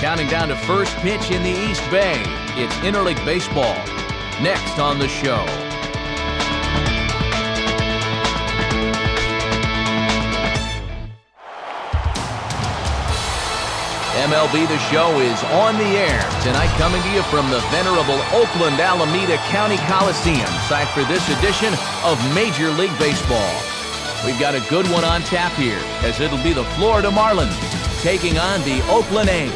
Counting down to first pitch in the East Bay, it's Interleague Baseball. Next on the show. MLB The Show is on the air tonight, coming to you from the venerable Oakland Alameda County Coliseum, site for this edition of Major League Baseball. We've got a good one on tap here, as it'll be the Florida Marlins taking on the Oakland A's.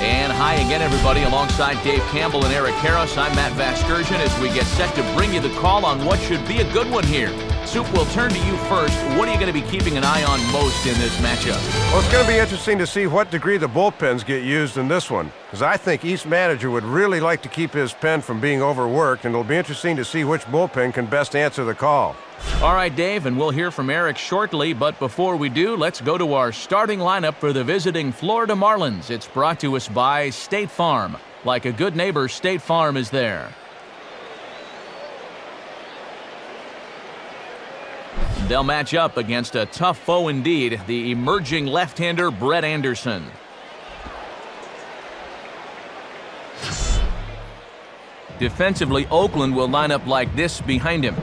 And hi again, everybody. Alongside Dave Campbell and Eric Harris, I'm Matt Vasgersian as we get set to bring you the call on what should be a good one here. Soup, we'll turn to you first. What are you going to be keeping an eye on most in this matchup? Well, it's going to be interesting to see what degree the bullpens get used in this one, because I think each manager would really like to keep his pen from being overworked, and it'll be interesting to see which bullpen can best answer the call. All right, Dave, and we'll hear from Eric shortly, but before we do, let's go to our starting lineup for the visiting Florida Marlins. It's brought to us by State Farm. Like a good neighbor, State Farm is there. They'll match up against a tough foe indeed, the emerging left-hander Brett Anderson. Defensively, Oakland will line up like this behind him.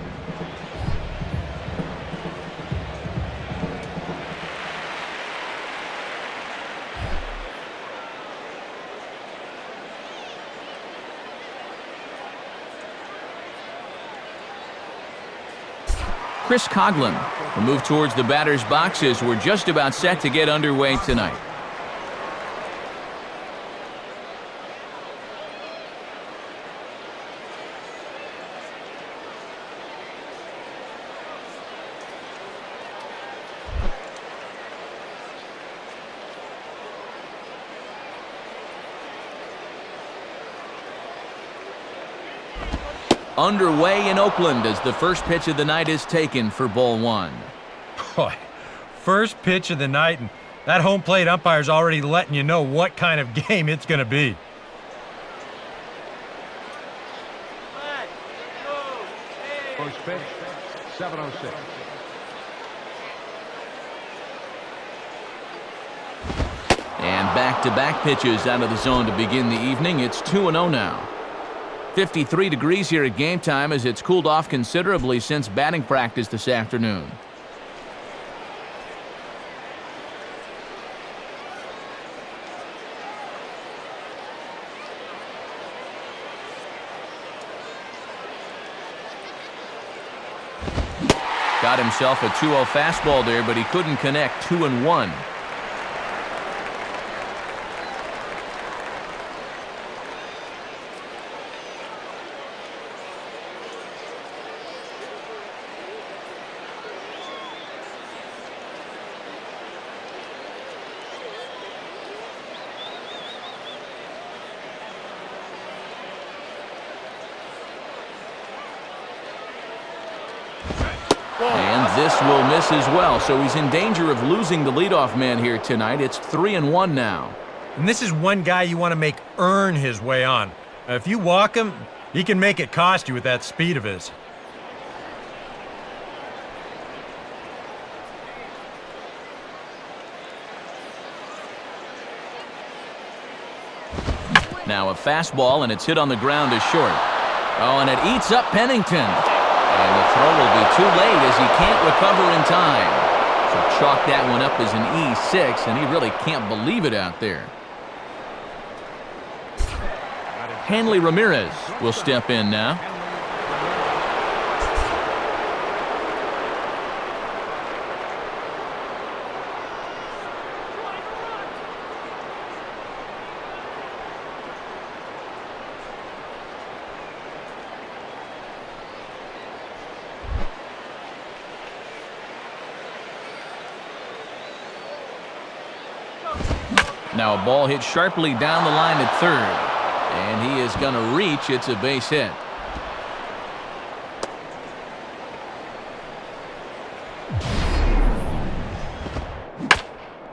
Chris Coughlin will move towards the batter's boxes. We're just about set to get underway tonight. Underway in Oakland as the first pitch of the night is taken for ball one. Boy, first pitch of the night, and that home plate umpire's already letting you know what kind of game it's going to be. First pitch, 7:06. And back-to-back pitches out of the zone to begin the evening. It's 2-0 now. 53 degrees here at game time as it's cooled off considerably since batting practice this afternoon. Got himself a 2-0 fastball there, but he couldn't connect. 2-1. And this will miss as well, so he's in danger of losing the leadoff man here tonight. It's 3-1 now. And this is one guy you want to make earn his way on. If you walk him, he can make it cost you with that speed of his. Now a fastball, and it's hit on the ground to short. Oh, and it eats up Pennington. And the throw will be too late as he can't recover in time. So chalk that one up as an E6, and he really can't believe it out there. Hanley Ramirez will step in now. Now a ball hit sharply down the line at third. And he is going to reach. It's a base hit.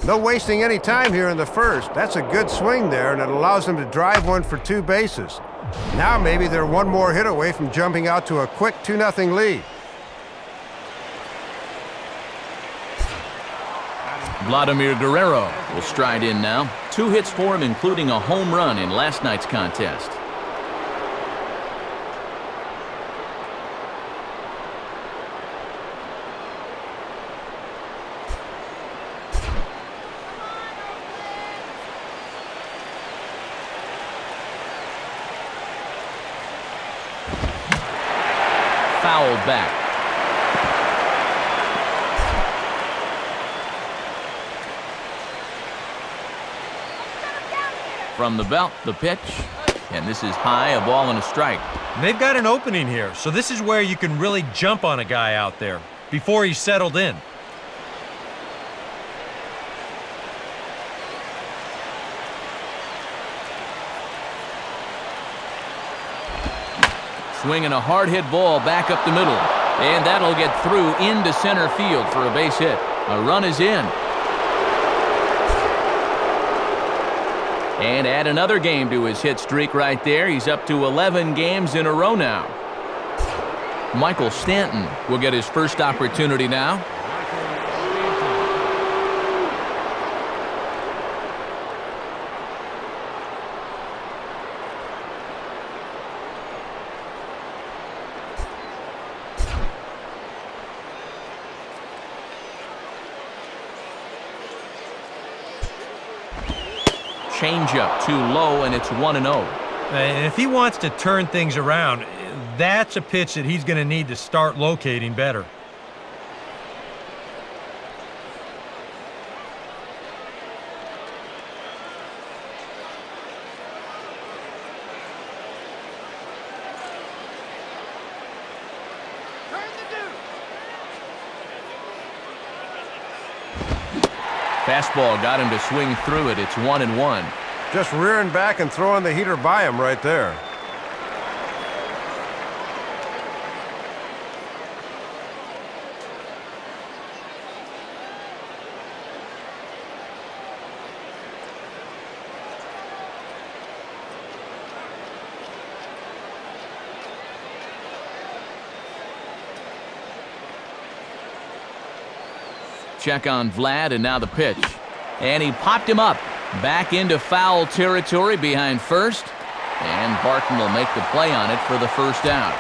No wasting any time here in the first. That's a good swing there, and it allows them to drive one for 2 bases. Now maybe they're one more hit away from jumping out to a quick 2-0 lead. Vladimir Guerrero will stride in now. 2 hits for him, including a home run in last night's contest. Fouled back. From the belt, the pitch, and this is high, a ball and a strike. They've got an opening here, so this is where you can really jump on a guy out there before he's settled in. Swinging a hard-hit ball back up the middle, and that'll get through into center field for a base hit. A run is in. And add another game to his hit streak right there. He's up to 11 games in a row now. Michael Stanton will get his first opportunity now. Changeup too low, and it's 1-0. And if he wants to turn things around, that's a pitch that he's going to need to start locating better. Fastball got him to swing through it. It's 1-1. Just rearing back and throwing the heater by him right there. Check on Vlad, and now the pitch. And he popped him up. Back into foul territory behind first. And Barton will make the play on it for the first out.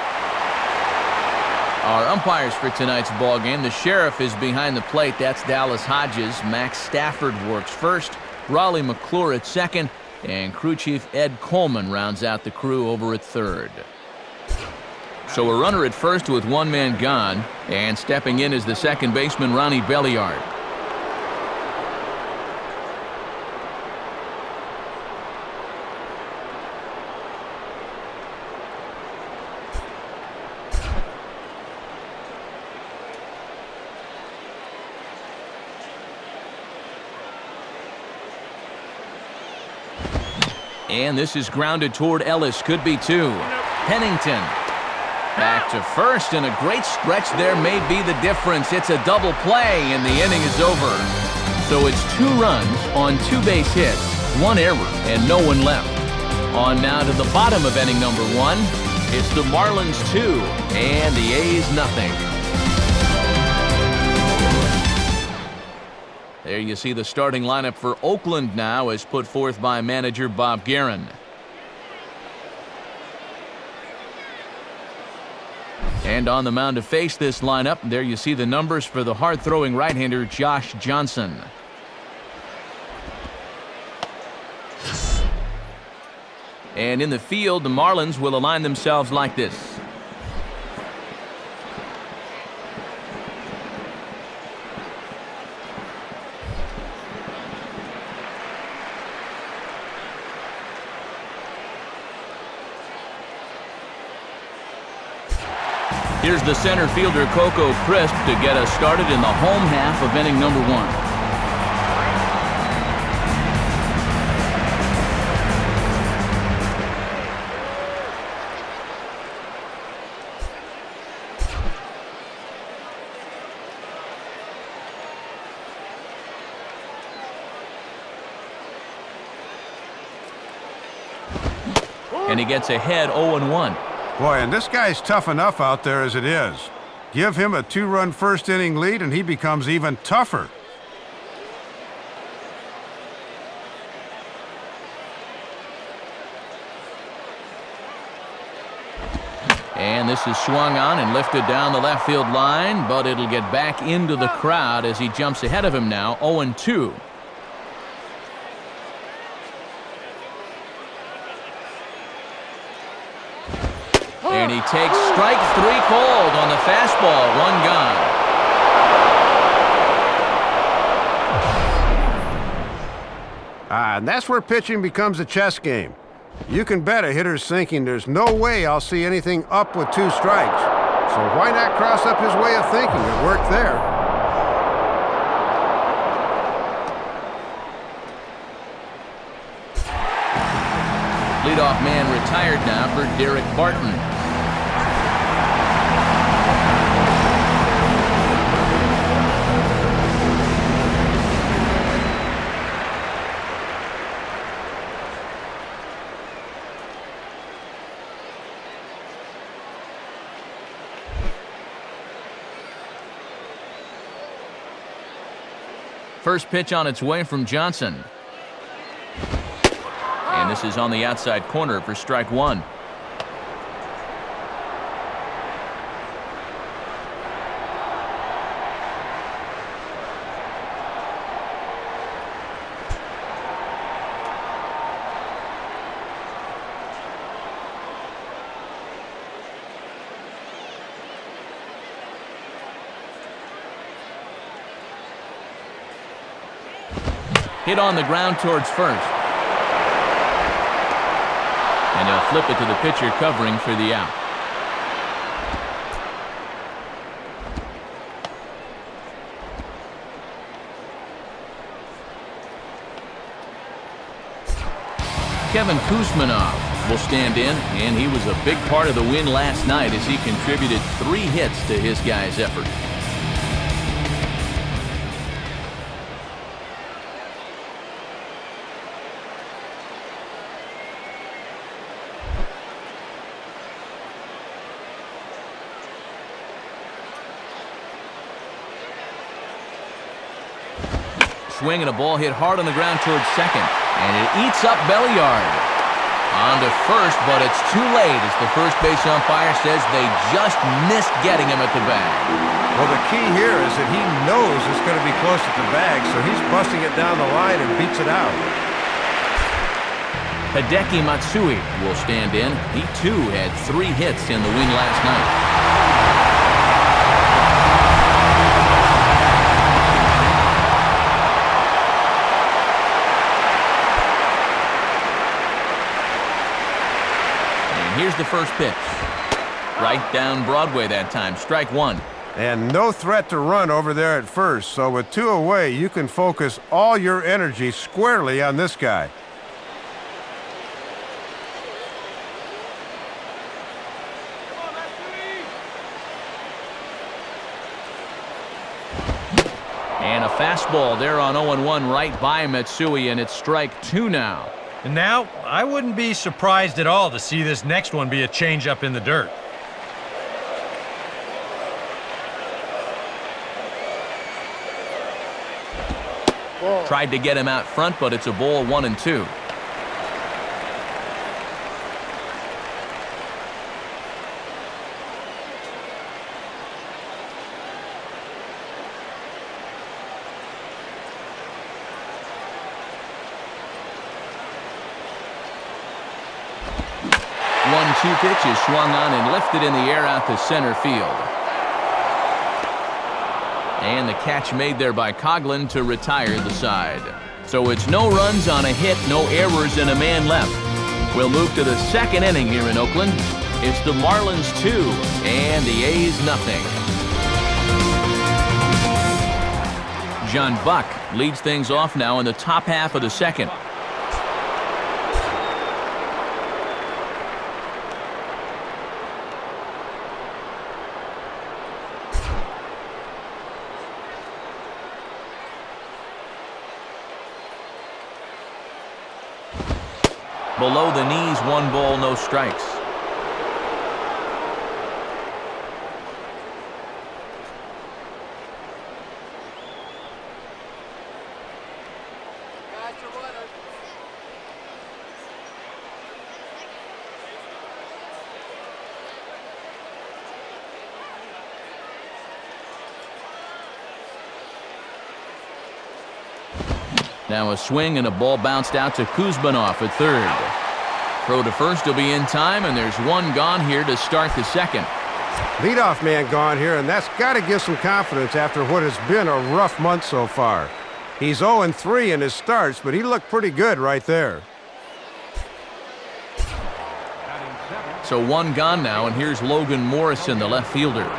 Our umpires for tonight's ball game. The Sheriff is behind the plate. That's Dallas Hodges. Max Stafford works first. Raleigh McClure at second. And crew chief Ed Coleman rounds out the crew over at third. So a runner at first with 1 man gone, and stepping in is the second baseman, Ronnie Belliard. And this is grounded toward Ellis. Could be 2. Pennington back to first, and a great stretch there may be the difference. It's a double play, and the inning is over. So it's 2 runs on 2 base hits, 1 error, and no one left. On now to the bottom of inning number 1. It's the Marlins 2, and the A's nothing. There you see the starting lineup for Oakland now, as put forth by manager Bob Guerin. And on the mound to face this lineup, there you see the numbers for the hard-throwing right-hander Josh Johnson. And in the field, the Marlins will align themselves like this. Here's the center fielder, Coco Crisp, to get us started in the home half of inning number 1. And he gets ahead 0-1. Boy, and this guy's tough enough out there as it is. Give him a 2-run first inning lead and he becomes even tougher. And this is swung on and lifted down the left field line, but it'll get back into the crowd as he jumps ahead of him now, 0-2. And he takes strike 3 called on the fastball, 1 gone. And that's where pitching becomes a chess game. You can bet a hitter's thinking there's no way I'll see anything up with 2 strikes. So why not cross up his way of thinking? It worked there. Leadoff man retired now for Derek Barton. First pitch on its way from Johnson. And this is on the outside corner for strike 1. Hit on the ground towards first. And he'll flip it to the pitcher covering for the out. Kevin Kuzmanov will stand in, and he was a big part of the win last night as he contributed 3 hits to his guys' effort. Swing and a ball hit hard on the ground towards second, and it eats up Belliard. On to first, but it's too late as the first base umpire says they just missed getting him at the bag. Well, the key here is that he knows it's going to be close at the bag, so he's busting it down the line and beats it out. Hideki Matsui will stand in. He too had 3 hits in the win last night. Here's the first pitch. Right down Broadway that time. Strike 1. And no threat to run over there at first. So with 2 away, you can focus all your energy squarely on this guy. And a fastball there on 0-1 right by Matsui, and it's strike 2 now. And now, I wouldn't be surprised at all to see this next one be a changeup in the dirt. Tried to get him out front, but it's a ball, 1-2. Pitch is swung on and lifted in the air out to center field. And the catch made there by Coughlin to retire the side. So it's no runs on a hit, no errors, and a man left. We'll move to the second inning here in Oakland. It's the Marlins 2 and the A's nothing. John Buck leads things off now in the top half of the second. Below the knees, 1 ball, no strikes. Now a swing and a ball bounced out to Kuzmanov at third. Throw to first will be in time, and there's one gone here to start the second. Leadoff man gone here, and that's got to give some confidence after what has been a rough month so far. He's 0-3 in his starts, but he looked pretty good right there. So one gone now, and here's Logan Morrison, the left fielder.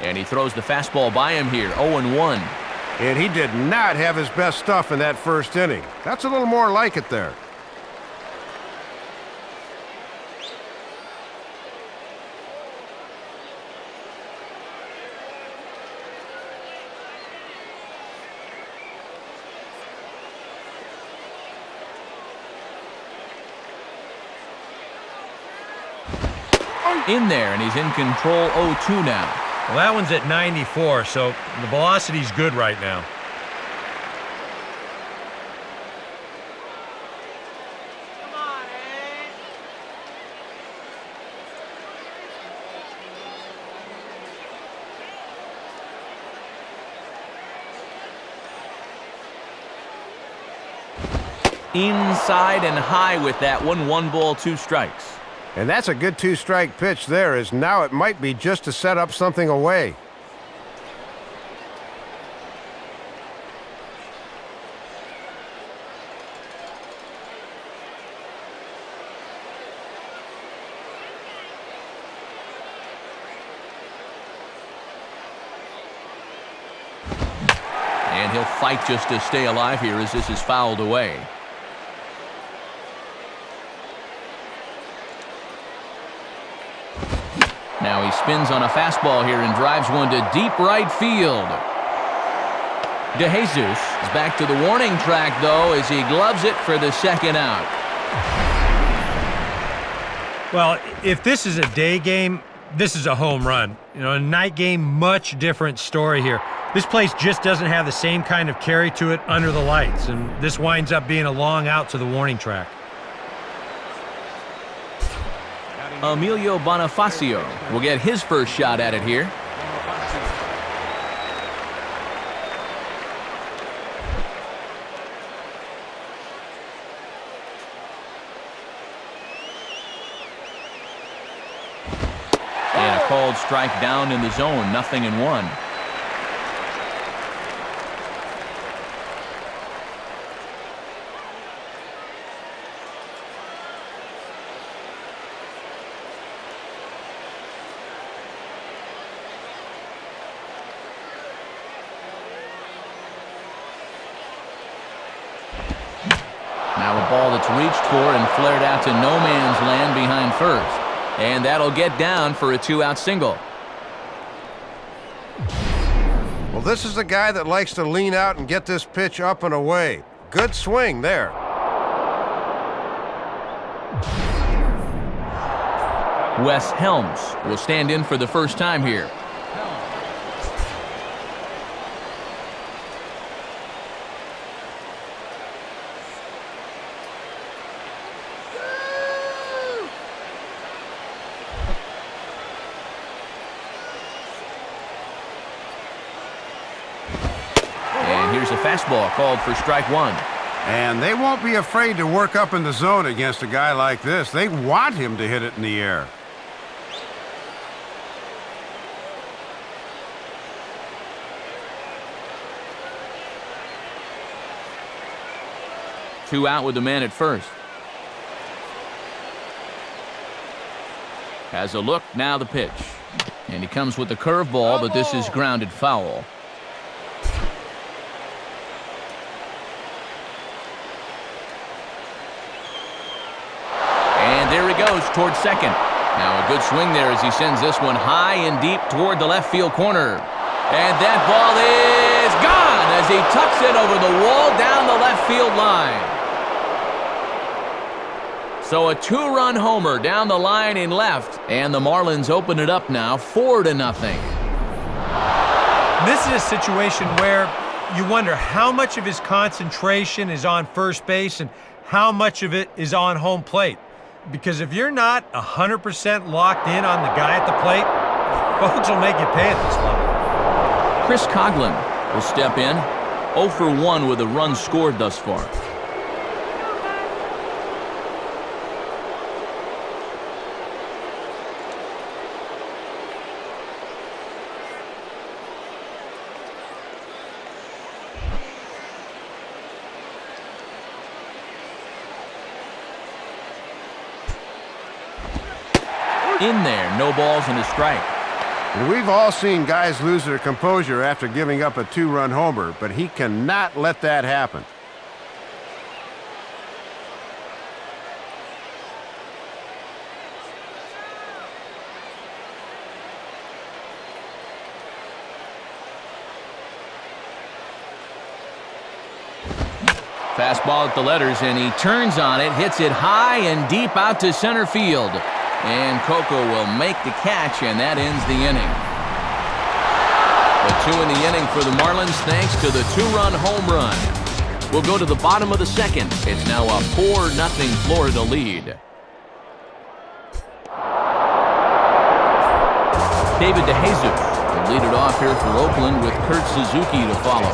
And he throws the fastball by him here, 0-1. And he did not have his best stuff in that first inning. That's a little more like it there. In there, and he's in control, 0-2 now. Well, that one's at 94, so the velocity's good right now. Inside and high with that one. 1 ball, 2 strikes. And that's a good 2-strike pitch there, as now it might be just to set up something away. And he'll fight just to stay alive here as this is fouled away. Now he spins on a fastball here and drives one to deep right field. DeJesus is back to the warning track, though, as he gloves it for the second out. Well, if this is a day game, this is a home run. You know, a night game, much different story here. This place just doesn't have the same kind of carry to it under the lights, and this winds up being a long out to the warning track. Emilio Bonifacio will get his first shot at it here. And a called strike down in the zone, 0-1. Now a ball that's reached for and flared out to no man's land behind first. And that'll get down for a 2-out single. Well, this is a guy that likes to lean out and get this pitch up and away. Good swing there. Wes Helms will stand in for the first time here. Here's a fastball called for strike 1. And they won't be afraid to work up in the zone against a guy like this. They want him to hit it in the air. Two out with the man at first. Has a look, now the pitch. And he comes with the curveball, but this is grounded foul. And there he goes towards second. Now a good swing there as he sends this one high and deep toward the left field corner. And that ball is gone as he tucks it over the wall down the left field line. So a two-run homer down the line in left, and the Marlins open it up now 4-0. This is a situation where you wonder how much of his concentration is on first base and how much of it is on home plate. Because if you're not 100% locked in on the guy at the plate, folks will make you pay at this level. Chris Coughlin will step in, 0 for 1 with a run scored thus far. In there, no balls and a strike. We've all seen guys lose their composure after giving up a two-run homer, but he cannot let that happen. Fastball at the letters, and he turns on it, hits it high and deep out to center field. And Coco will make the catch, and that ends the inning. The 2 in the inning for the Marlins thanks to the two-run home run. We'll go to the bottom of the second. It's now a 4-0 Florida lead. David DeJesus will lead it off here for Oakland with Kurt Suzuki to follow.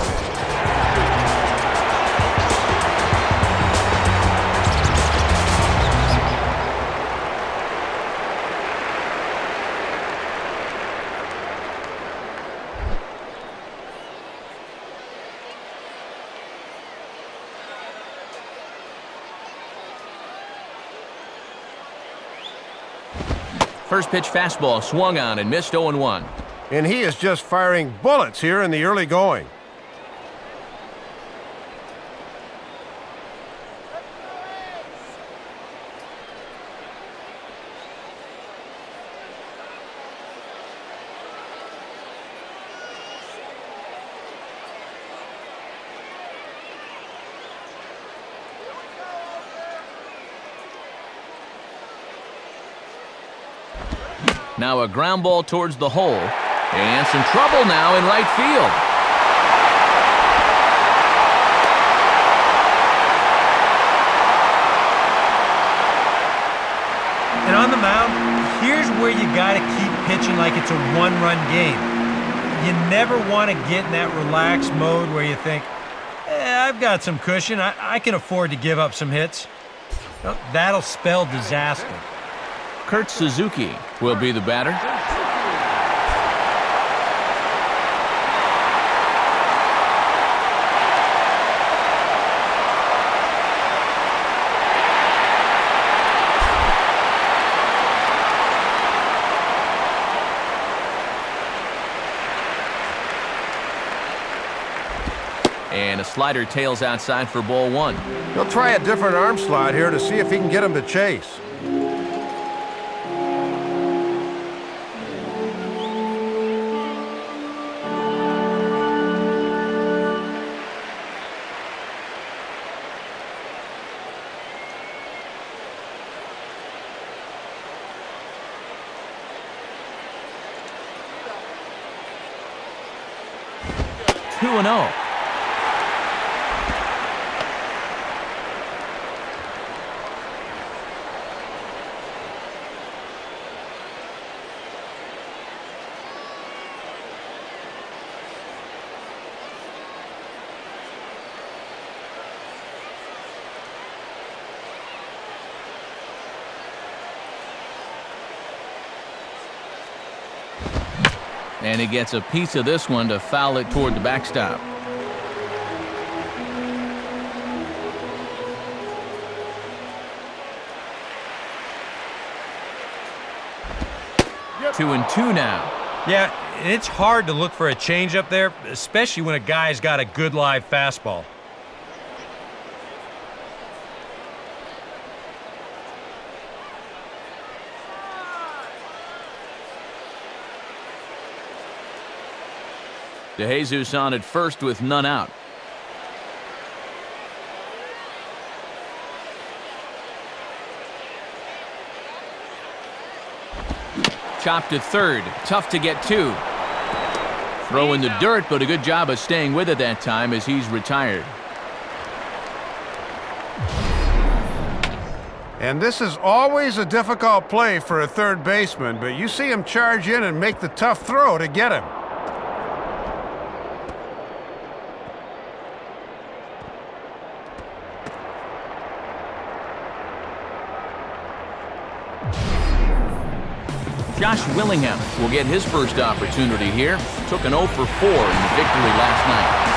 First pitch fastball swung on and missed 0-1. And he is just firing bullets here in the early going. Now a ground ball towards the hole, and some trouble now in right field. And on the mound, here's where you got to keep pitching like it's a one-run game. You never want to get in that relaxed mode where you think, I've got some cushion. I can afford to give up some hits. Well, that'll spell disaster. Kurt Suzuki will be the batter. And a slider tails outside for ball 1. He'll try a different arm slot here to see if he can get him to chase. Two and 0. And he gets a piece of this one to foul it toward the backstop. Yep. 2-2 now. Yeah, it's hard to look for a changeup there, especially when a guy's got a good live fastball. DeJesus on at first with none out. Chop to third. Tough to get to. Throw in the dirt, but a good job of staying with it that time as he's retired. And this is always a difficult play for a third baseman, but you see him charge in and make the tough throw to get him. Josh Willingham will get his first opportunity here. Took an 0 for 4 in the victory last night.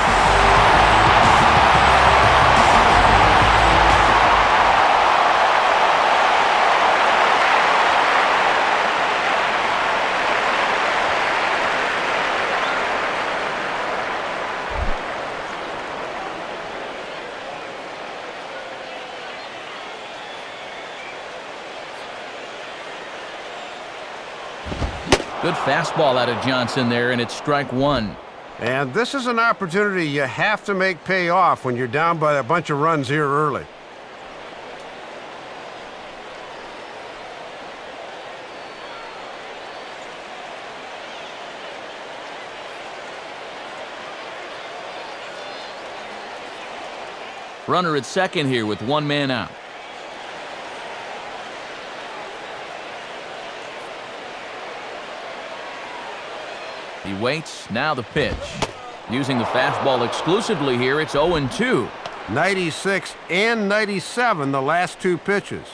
Good fastball out of Johnson there, and it's strike one. And this is an opportunity you have to make pay off when you're down by a bunch of runs here early. Runner at second here with one man out. He waits, now the pitch. Using the fastball exclusively here, it's 0-2. 96 and 97 the last two pitches.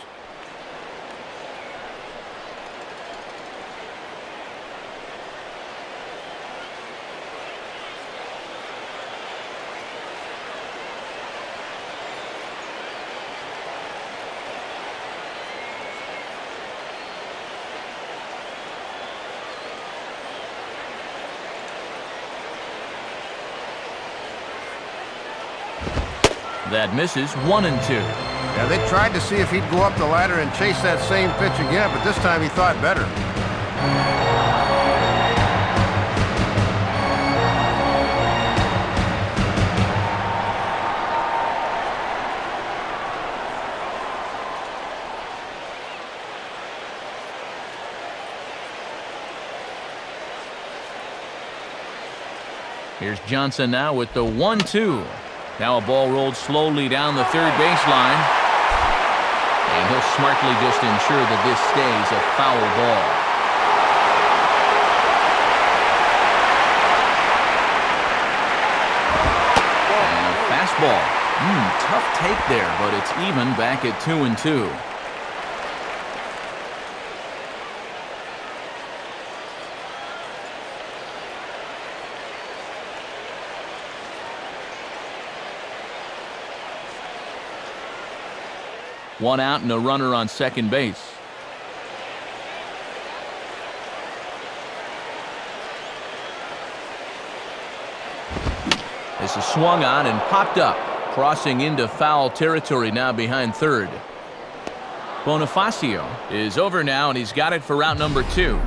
That misses 1-2. Yeah, they tried to see if he'd go up the ladder and chase that same pitch again, but this time he thought better. Here's Johnson now with the 1-2. Now a ball rolled slowly down the third baseline. And he'll smartly just ensure that this stays a foul ball. And a fastball. Tough take there, but it's even back at 2-2. One out and a runner on second base. This is swung on and popped up, crossing into foul territory now behind third. Bonifacio is over now, and he's got it for route number 2.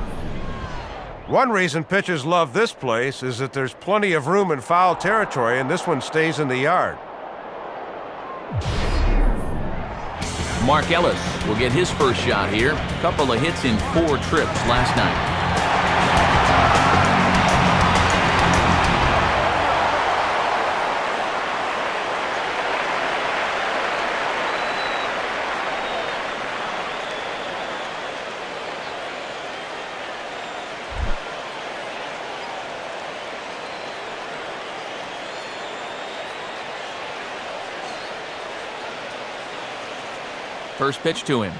One reason pitchers love this place is that there's plenty of room in foul territory, and this one stays in the yard. Mark Ellis will get his first shot here. Couple of hits in 4 trips last night. First pitch to him.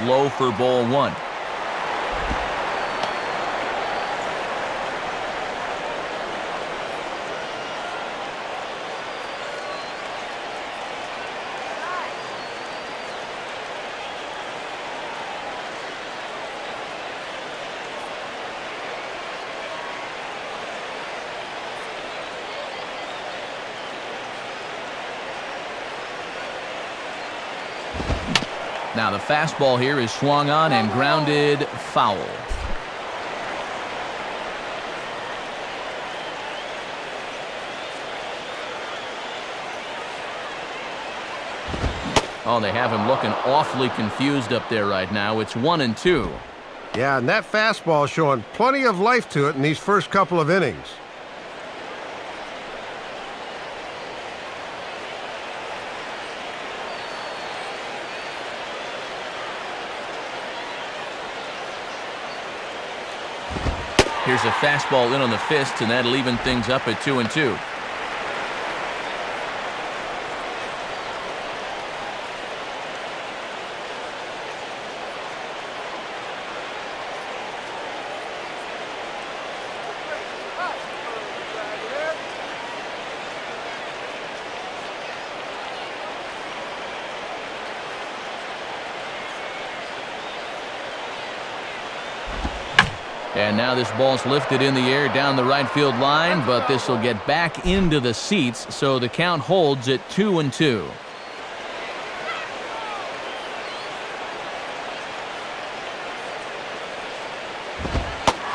Low for ball 1. Now the fastball here is swung on and grounded foul. Oh, they have him looking awfully confused up there right now. It's 1-2. Yeah, and that fastball showing plenty of life to it in these first couple of innings. Here's a fastball in on the fist, and that'll even things up at 2-2. And now this ball's lifted in the air down the right field line, but this will get back into the seats, so the count holds at 2-2.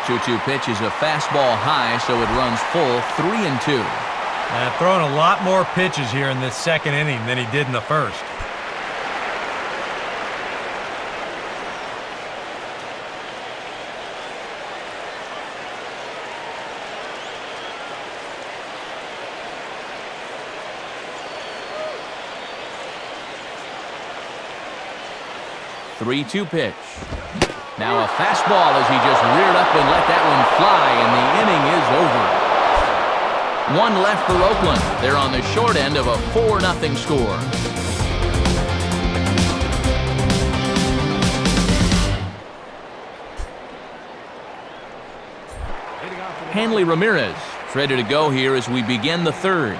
Two-two pitch is a fastball high, so it runs full 3-2. Throwing a lot more pitches here in this second inning than he did in the first. Three-two pitch. Now a fastball as he just reared up and let that one fly, and the inning is over. One left for Oakland. They're on the short end of a 4-0 score. Hanley Ramirez is ready to go here as we begin the third.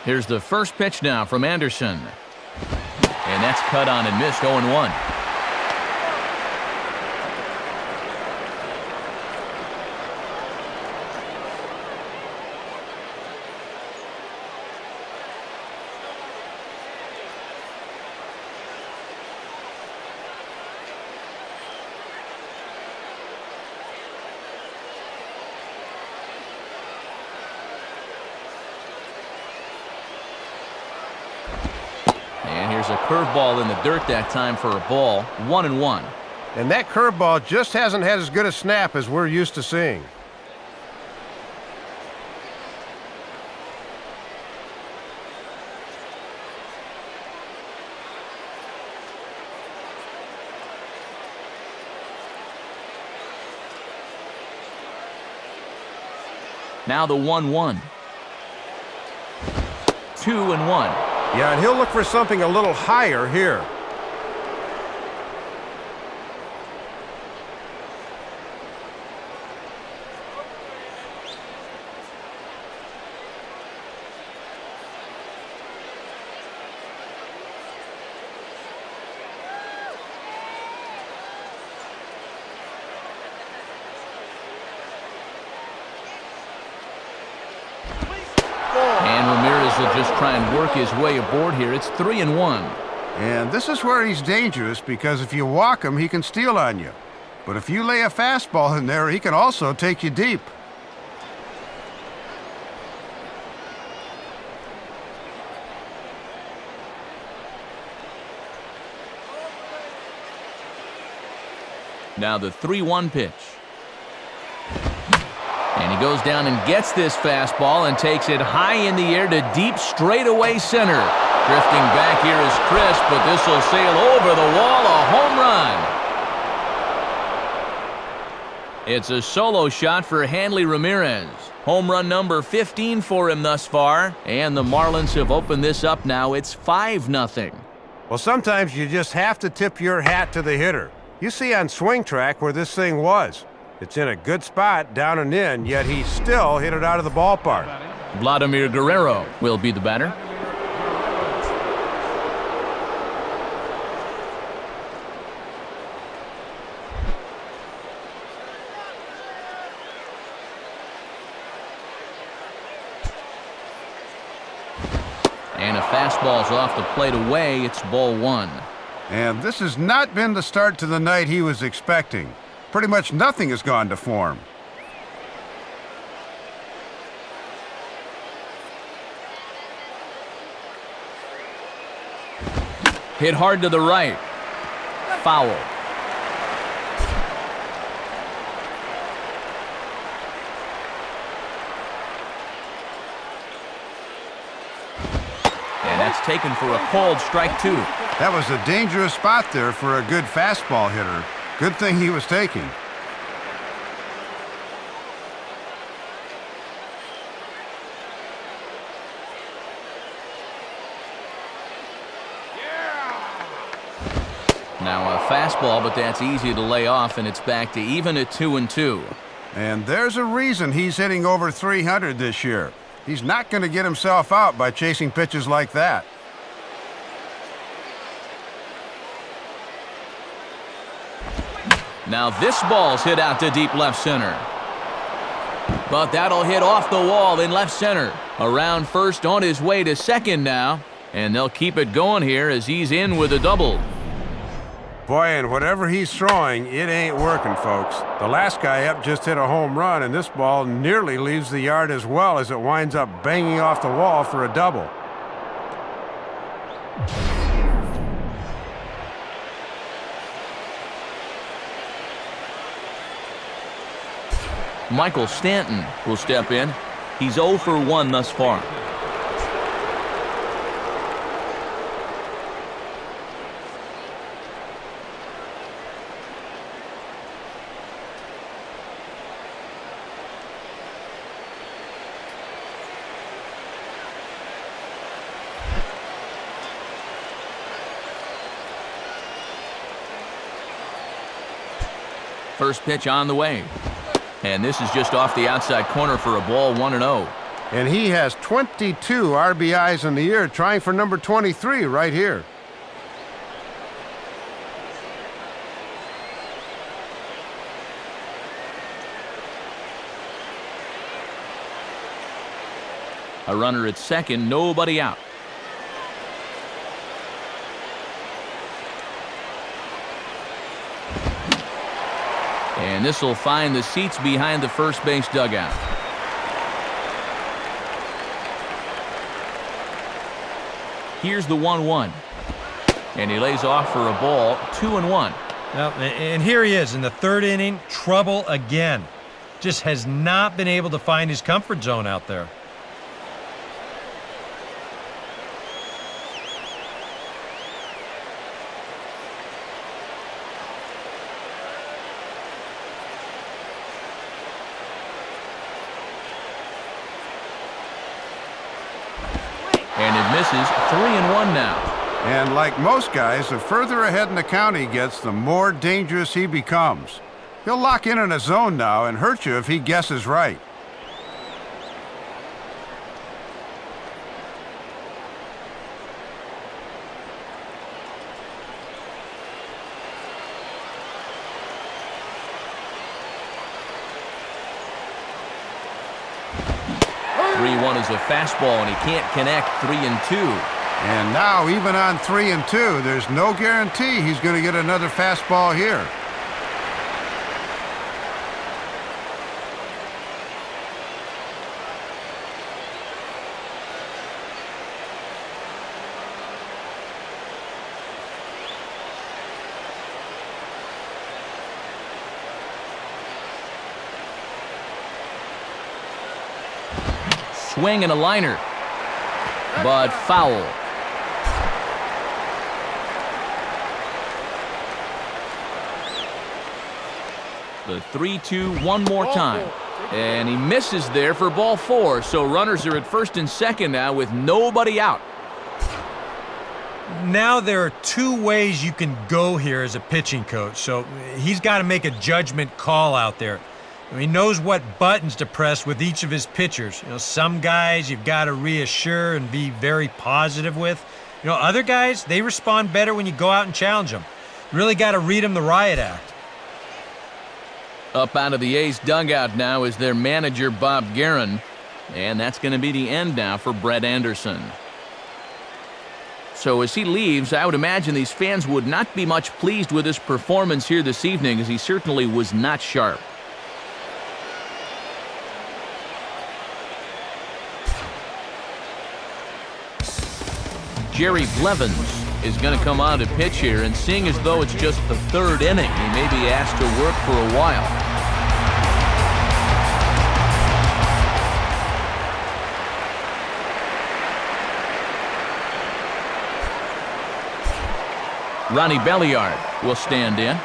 Here's the first pitch now from Anderson. And that's cut on and missed, 0-1. Here's a curveball in the dirt that time for a ball. 1-1. And that curveball just hasn't had as good a snap as we're used to seeing. Now the 1-1. 2-1. Yeah, and he'll look for something a little higher here. Will just try and work his way aboard here. It's 3-1. And this is where he's dangerous, because if you walk him, he can steal on you. But if you lay a fastball in there, he can also take you deep. Now the 3-1 pitch. And he goes down and gets this fastball and takes it high in the air to deep straightaway center. Drifting back here is Chris, but this will sail over the wall, a home run. It's a solo shot for Hanley Ramirez. Home run number 15 for him thus far, and the Marlins have opened this up now. It's 5-0. Well, sometimes you just have to tip your hat to the hitter. You see on Swing Track where this thing was. It's in a good spot, down and in, yet he still hit it out of the ballpark. Vladimir Guerrero will be the batter. And a fastball's off the plate away. It's ball one. And this has not been the start to the night he was expecting. Pretty much nothing has gone to form. Hit hard to the right. Foul. And that's taken for a called strike two. That was a dangerous spot there for a good fastball hitter. Good thing he was taking. Now a fastball, but that's easy to lay off, and it's back to even at 2-2. And there's a reason he's hitting over 300 this year. He's not going to get himself out by chasing pitches like that. Now this ball's hit out to deep left center. But that'll hit off the wall in left center. Around first, on his way to second now. And they'll keep it going here as he's in with a double. Boy, and whatever he's throwing, it ain't working, folks. The last guy up just hit a home run, and this ball nearly leaves the yard as well as it winds up banging off the wall for a double. Michael Stanton will step in. He's 0 for 1 thus far. First pitch on the way. And this is just off the outside corner for a ball, 1-0. And he has 22 RBIs in the year, trying for number 23 right here. A runner at second, nobody out. And this will find the seats behind the first base dugout. Here's the 1-1. And he lays off for a ball, 2-1. Well, and here he is in the third inning, trouble again. Just has not been able to find his comfort zone out there. And it misses, 3-1 now. And like most guys, the further ahead in the count he gets, the more dangerous he becomes. He'll lock in a zone now and hurt you if he guesses right. Is a fastball, and he can't connect. 3-2. And now, even on 3-2, there's no guarantee he's going to get another fastball here. Swing and a liner, but foul. The 3-2 one more time. And he misses there for ball 4. So runners are at first and second now with nobody out. Now there are two ways you can go here as a pitching coach. So he's got to make a judgment call out there. He knows what buttons to press with each of his pitchers. Some guys you've got to reassure and be very positive with. Other guys, they respond better when you go out and challenge them. You really got to read them the riot act. Up out of the A's dugout now is their manager, Bob Guerin. And that's going to be the end now for Brett Anderson. So as he leaves, I would imagine these fans would not be much pleased with his performance here this evening, as he certainly was not sharp. Jerry Blevins is going to come on to pitch here, and seeing as though it's just the third inning, he may be asked to work for a while. Ronnie Belliard will stand in.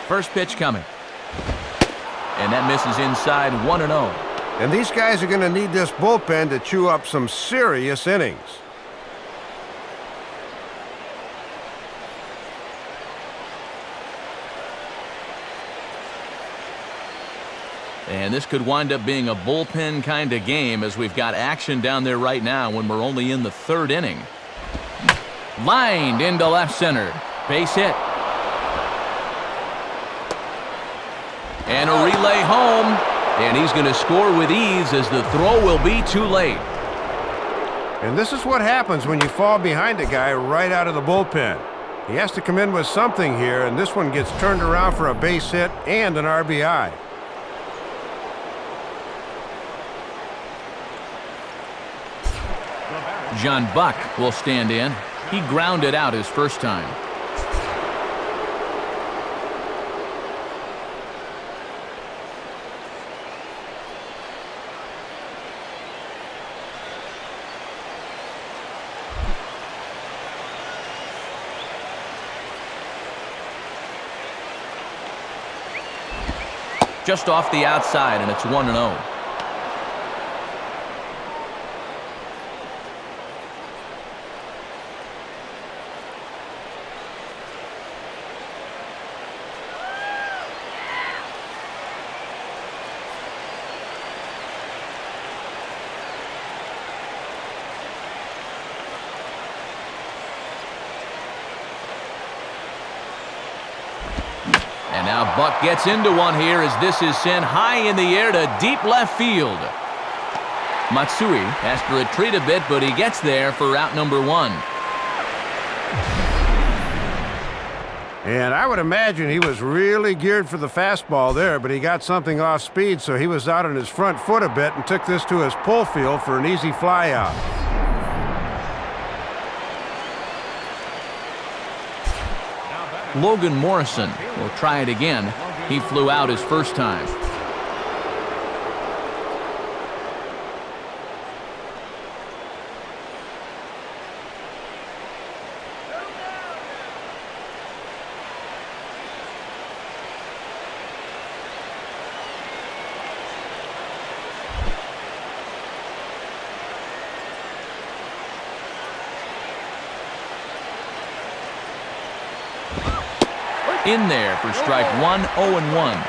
First pitch coming. And that misses inside, 1-0. And these guys are going to need this bullpen to chew up some serious innings. And this could wind up being a bullpen kind of game, as we've got action down there right now when we're only in the third inning. Lined into left center. Base hit. And a relay home. And he's going to score with ease, as the throw will be too late. And this is what happens when you fall behind a guy right out of the bullpen. He has to come in with something here, and this one gets turned around for a base hit and an RBI. John Buck will stand in. He grounded out his first time. Just off the outside, and it's 1-0. And now Buck gets into one here, as this is sent high in the air to deep left field. Matsui has to retreat a bit, but he gets there for out number one. And I would imagine he was really geared for the fastball there, but he got something off speed, so he was out on his front foot a bit and took this to his pull field for an easy fly out. Logan Morrison will try it again. He flew out his first time. In there for strike one, 0-1.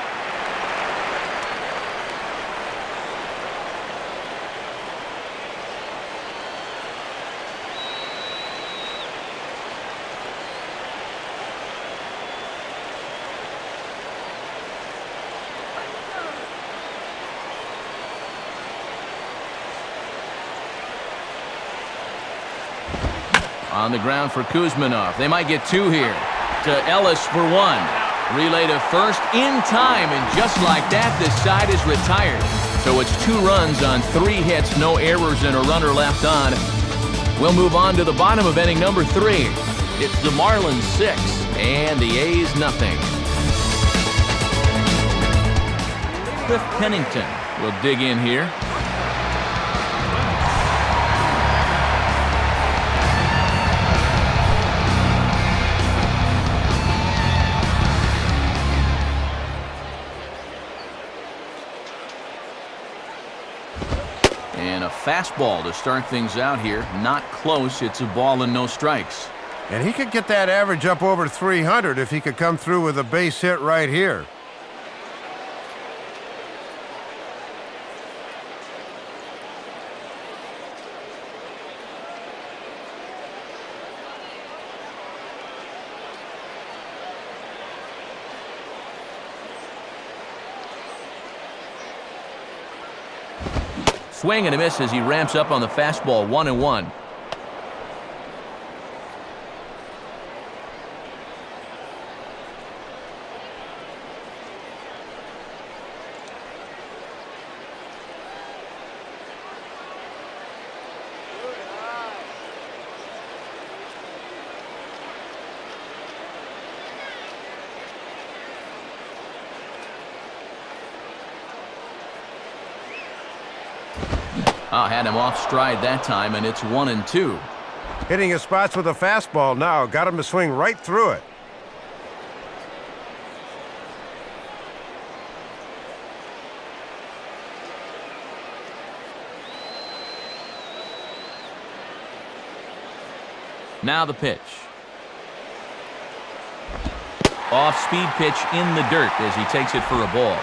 On the ground for Kuzminov. They might get two here. To Ellis for one. Relay to first in time, and just like that, this side is retired. So it's 2 runs on 3 hits, no errors, and a runner left on. We'll move on to the bottom of inning number 3. It's the Marlins 6 and the A's nothing. Cliff Pennington will dig in here. And a fastball to start things out here. Not close. It's a ball and no strikes. And he could get that average up over 300 if he could come through with a base hit right here. Swing and a miss as he ramps up on the fastball, 1-1. Had him off stride that time, and it's 1-2. Hitting his spots with a fastball now. Got him to swing right through it. Now the pitch. Off-speed pitch in the dirt as he takes it for a ball.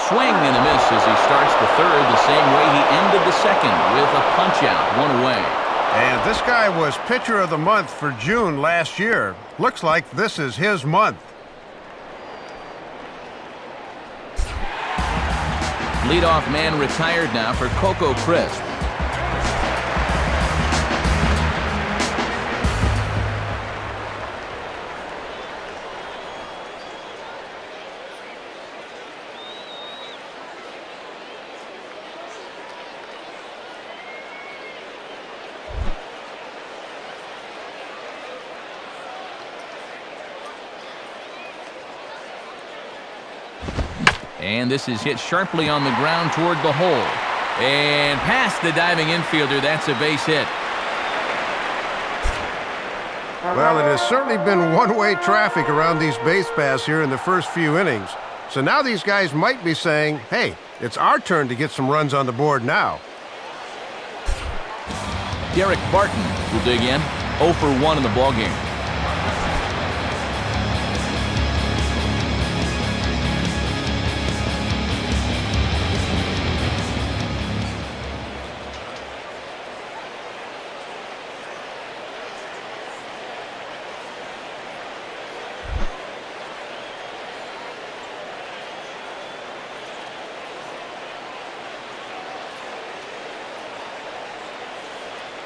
Swing and a miss as he starts the third the same way he ended the second with a punch-out, 1 away. And this guy was pitcher of the month for June last year. Looks like this is his month. Leadoff man retired now for Coco Crisp. And this is hit sharply on the ground toward the hole. And past the diving infielder, that's a base hit. Well, it has certainly been one-way traffic around these base paths here in the first few innings. So now these guys might be saying, hey, it's our turn to get some runs on the board now. Derek Barton will dig in. 0 for 1 in the ballgame.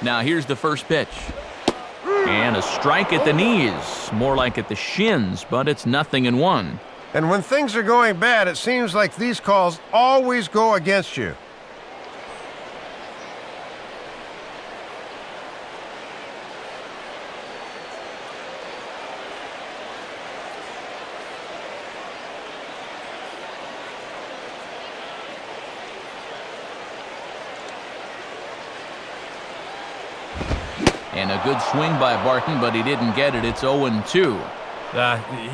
Now here's the first pitch. And a strike at the knees. More like at the shins, but it's 0-1. And when things are going bad, it seems like these calls always go against you. And a good swing by Barton, but he didn't get it. It's 0-2.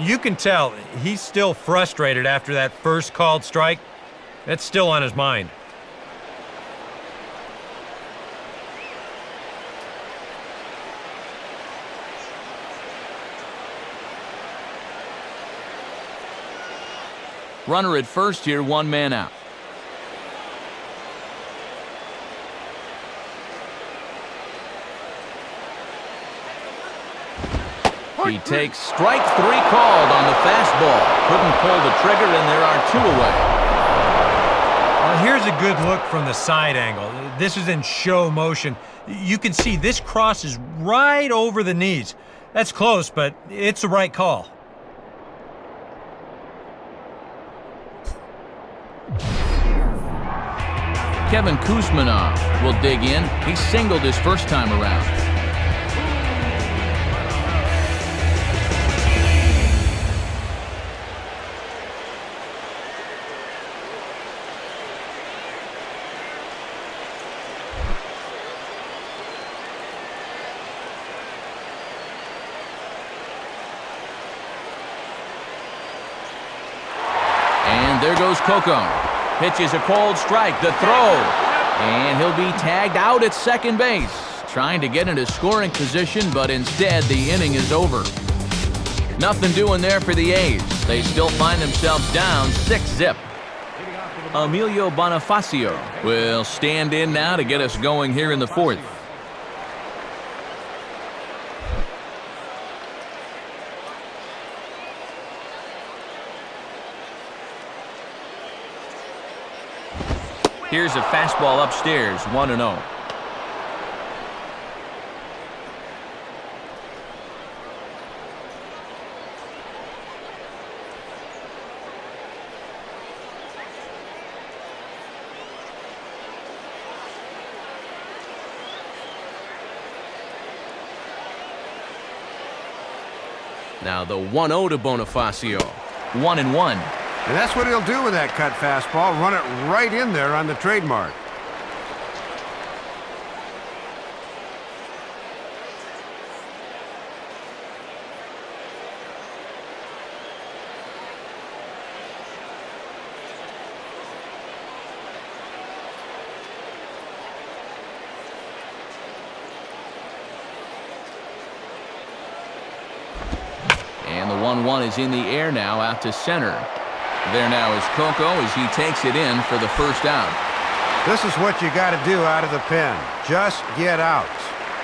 You can tell he's still frustrated after that first called strike. That's still on his mind. Runner at first here, 1 man out. He takes strike 3 called on the fastball. Couldn't pull the trigger, and there are 2 away. Well, here's a good look from the side angle. This is in show motion. You can see this crosses right over the knees. That's close, but it's the right call. Kevin Kuzmanov will dig in. He singled his first time around. And there goes Coco. Pitches a cold strike, the throw. And he'll be tagged out at second base. trying to get into scoring position, but instead the inning is over. Nothing doing there for the A's. They still find themselves down 6-zip. Emilio Bonifacio will stand in now to get us going here in the fourth. Here's a fastball upstairs, 1-0. Now the 1-0 to Bonifacio. 1-1. And that's what he'll do with that cut fastball, run it right in there on the trademark. And the 1-1 is in the air now out to center. There now is Coco as he takes it in for the first out. This is what you got to do out of the pen. Just get out.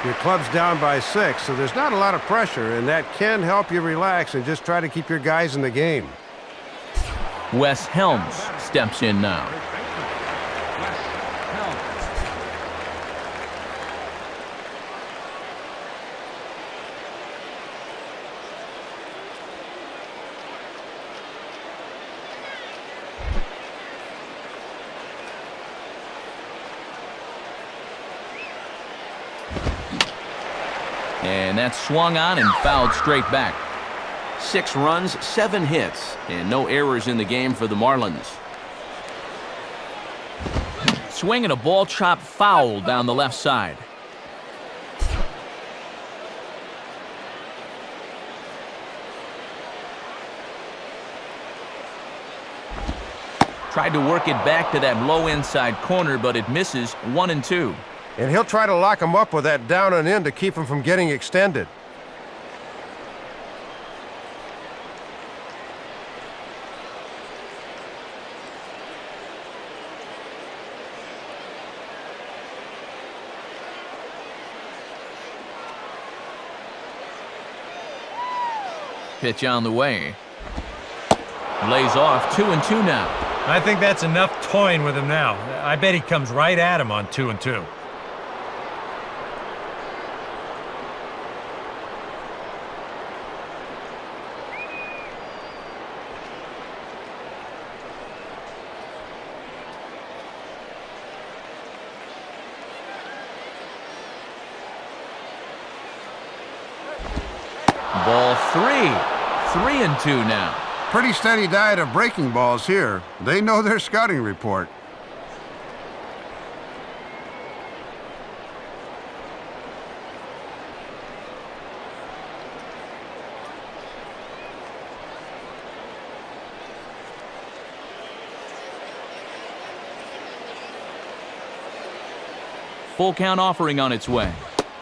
Your club's down by 6, so there's not a lot of pressure, and that can help you relax and just try to keep your guys in the game. Wes Helms steps in now. And that's swung on and fouled straight back. 6 runs, 7 hits, and no errors in the game for the Marlins. Swing and a ball chopped foul down the left side. Tried to work it back to that low inside corner, but it misses. 1-2. And he'll try to lock him up with that down and in to keep him from getting extended. Pitch on the way. Lays off. 2-2 now. I think that's enough toying with him now. I bet he comes right at him on 2-2. Ball 3. 3-2 now. Pretty steady diet of breaking balls here. They know their scouting report. Full count offering on its way.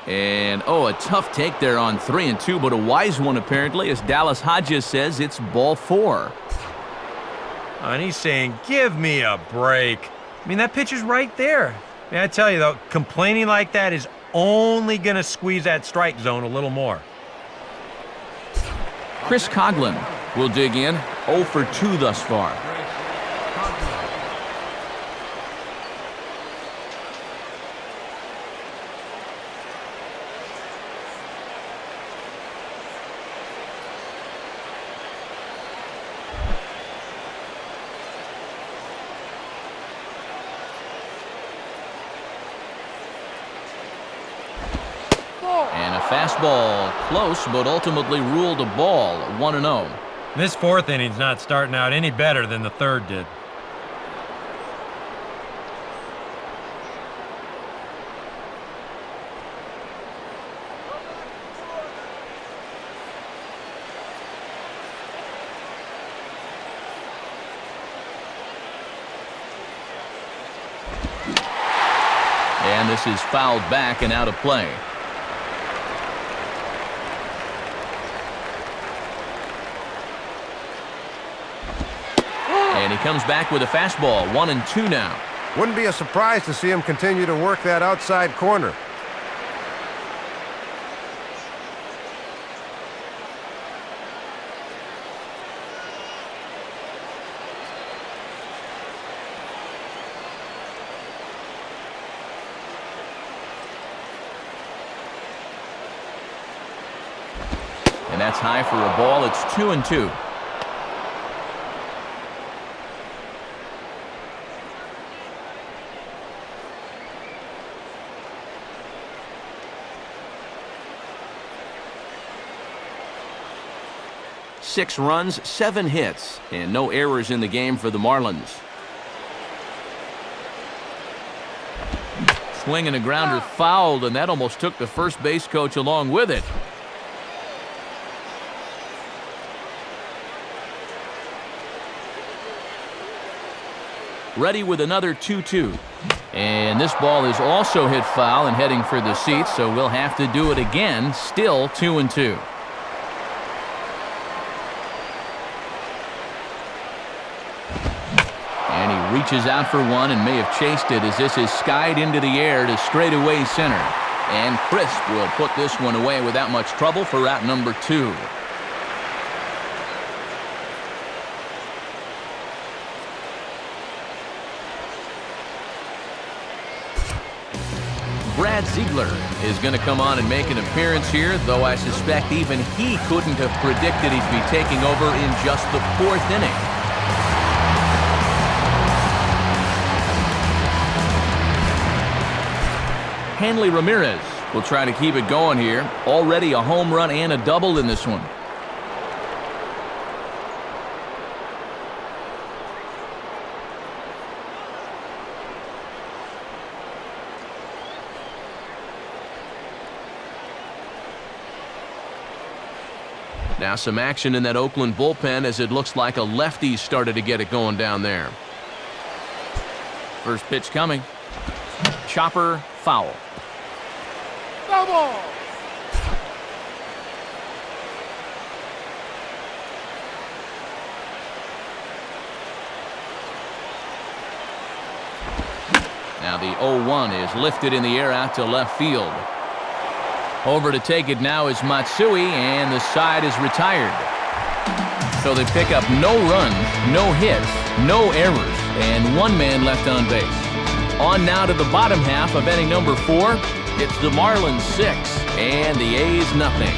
And, a tough take there on 3-2, but a wise one apparently, as Dallas Hodges says it's ball 4. And he's saying, give me a break. I mean, that pitch is right there. I tell you, though, complaining like that is only going to squeeze that strike zone a little more. Chris Coughlin will dig in. 0 for 2 thus far. And a fastball, close, but ultimately ruled a ball, 1-0. This 4th inning's not starting out any better than the 3rd did. And the this is fouled back and out of play. And he comes back with a fastball, 1-2 now. Wouldn't be a surprise to see him continue to work that outside corner. And that's high for a ball. It's 2-2. Six runs, 7 hits, and no errors in the game for the Marlins. Swing and a grounder fouled, and that almost took the first base coach along with it. Ready with another 2-2. And this ball is also hit foul and heading for the seats, so we'll have to do it again. Still 2-2. And he reaches out for one and may have chased it as this is skied into the air to straightaway center. And Crisp will put this one away without much trouble for out number 2. Brad Ziegler is going to come on and make an appearance here, though I suspect even he couldn't have predicted he'd be taking over in just the 4th inning. Hanley Ramirez will try to keep it going here. Already a home run and a double in this one. Now some action in that Oakland bullpen as it looks like a lefty started to get it going down there. First pitch coming. Chopper, foul. Double! Now the 0-1 is lifted in the air out to left field. Over to take it now is Matsui, and the side is retired. So they pick up no runs, no hits, no errors, and 1 man left on base. On now to the bottom half of inning number 4. It's the Marlins 6 and the A's nothing.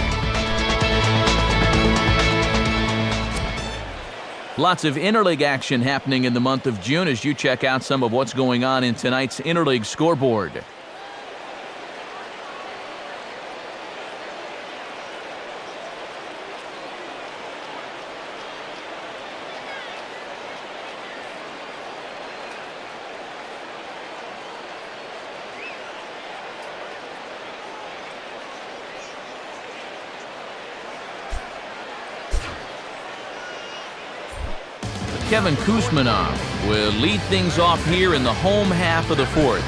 Lots of interleague action happening in the month of June as you check out some of what's going on in tonight's interleague scoreboard. Kevin Kuzmanov will lead things off here in the home half of the 4th.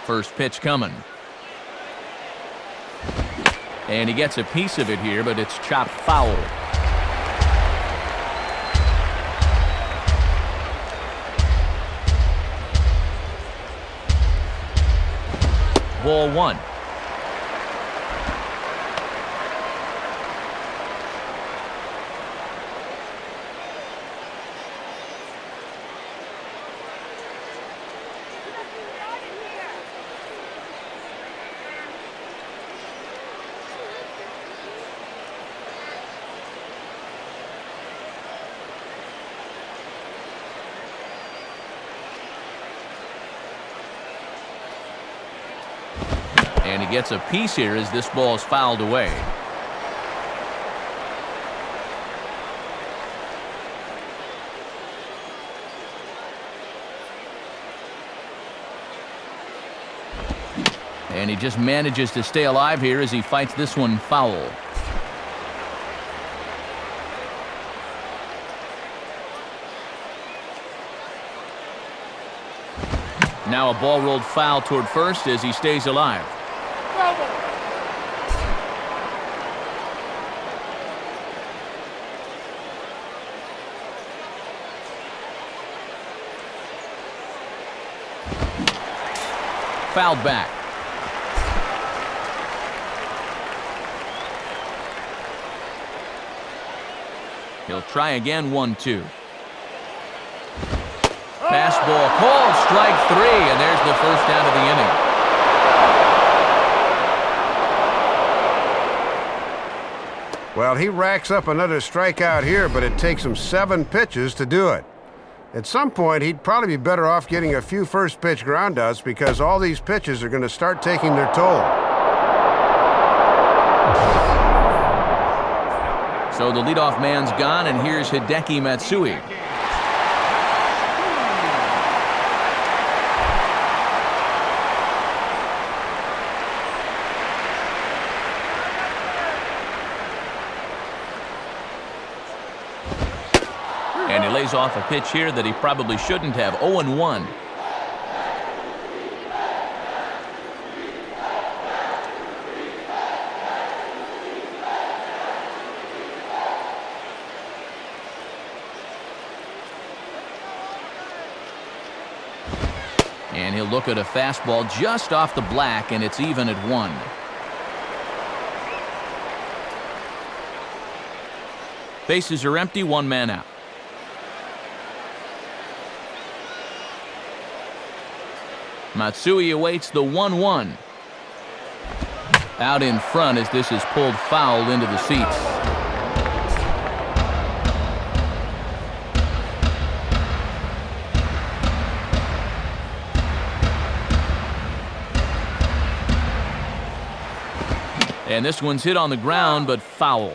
First pitch coming. And he gets a piece of it here, but it's chopped foul. Ball 1. And he gets a piece here as this ball is fouled away. And he just manages to stay alive here as he fights this one foul. Now a ball rolled foul toward first as he stays alive. Double. Fouled back. He'll try again, 1-2. Fastball called, strike 3, and there's the first out of the inning. Well, he racks up another strikeout here, but it takes him 7 pitches to do it. At some point, he'd probably be better off getting a few first-pitch groundouts because all these pitches are going to start taking their toll. So the leadoff man's gone, and here's Hideki Matsui. And he lays off a pitch here that he probably shouldn't have. 0-1. And he'll look at a fastball just off the black, and it's even at 1. Bases are empty, 1 man out. Matsui awaits the 1-1. Out in front as this is pulled foul into the seats. And this one's hit on the ground, but foul.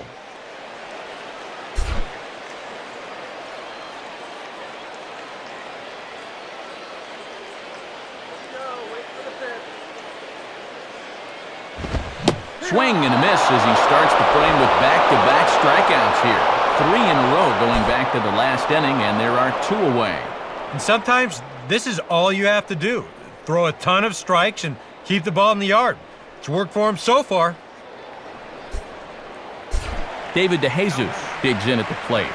Swing and a miss as he starts the frame with back-to-back strikeouts here. 3 in a row going back to the last inning, and there are 2 away. And sometimes this is all you have to do. Throw a ton of strikes and keep the ball in the yard. It's worked for him so far. David DeJesus digs in at the plate.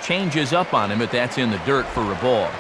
Changes up on him, but that's in the dirt for a ball.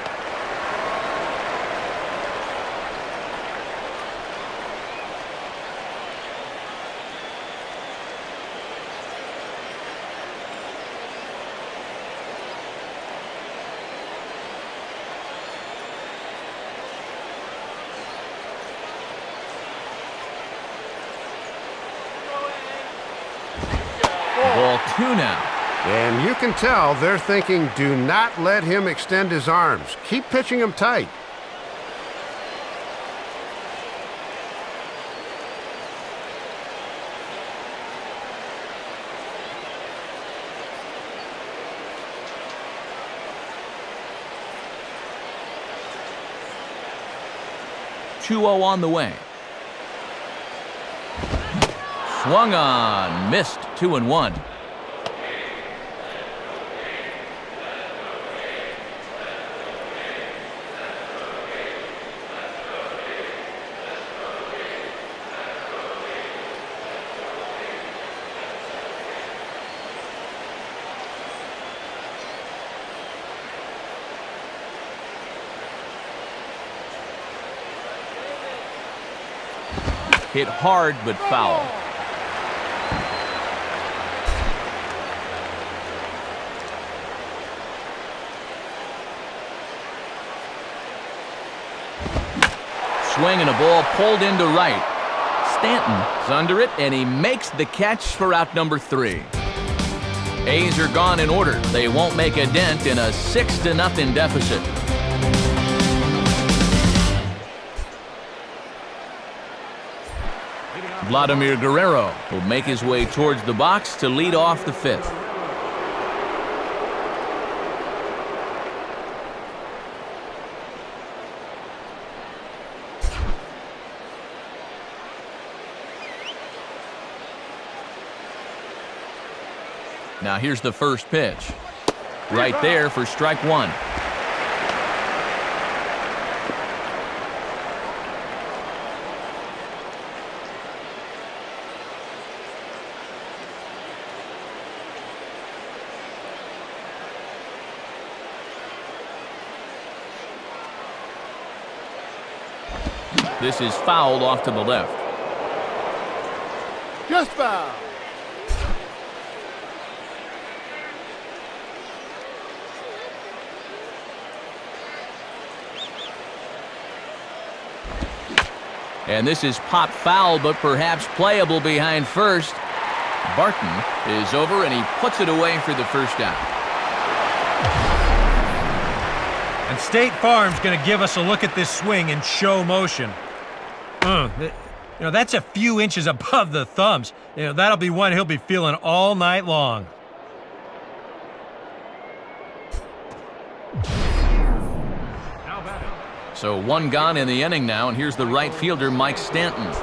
Ball 2 now. And you can tell they're thinking, do not let him extend his arms. Keep pitching him tight. .2-0 on the way. Swung on, missed. 2-1. Hit hard, but foul. Swing and a ball pulled into right. Stanton's under it, and he makes the catch for out number 3. A's are gone in order. They won't make a dent in a 6-0 deficit. Vladimir Guerrero will make his way towards the box to lead off the fifth. Now here's the first pitch. Right there for strike one. This is fouled off to the left. Just foul. And this is pop foul, but perhaps playable behind first. Barton is over, and he puts it away for the first down. And State Farm's going to give us a look at this swing in show motion. That's a few inches above the thumbs. That'll be one he'll be feeling all night long. So one gone in the inning now, and here's the right fielder, Mike Stanton.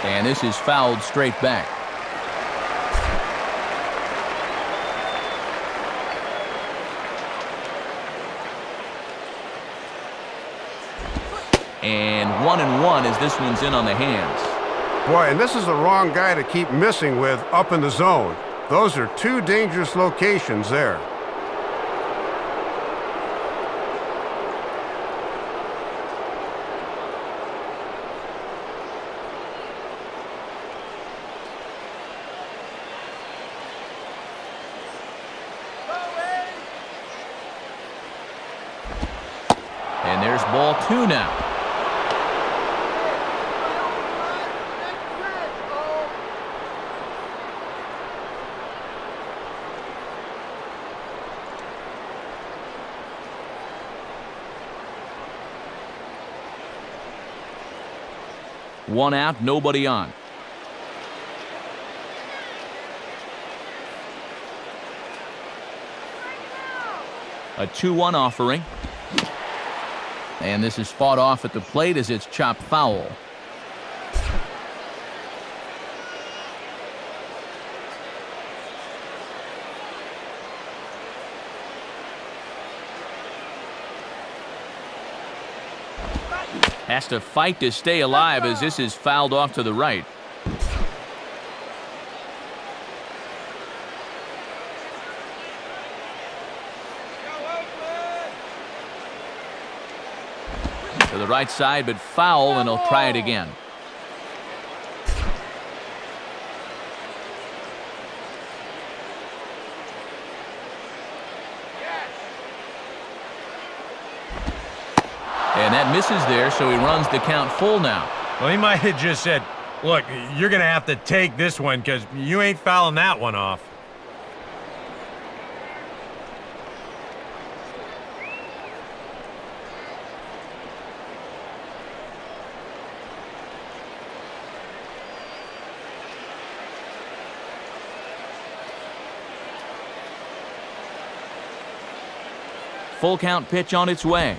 And this is fouled straight back. And 1-1 as this one's in on the hands. Boy, and this is the wrong guy to keep missing with up in the zone. Those are two dangerous locations there. And there's ball two now. One out, nobody on. A 2-1 offering. And this is fought off at the plate as it's chopped foul. Has to fight to stay alive as this is fouled off to the right. To the right side, but foul, and he'll try it again. And that misses there, so he runs the count full now. Well, he might have just said, look, you're going to have to take this one because you ain't fouling that one off. Full count pitch on its way.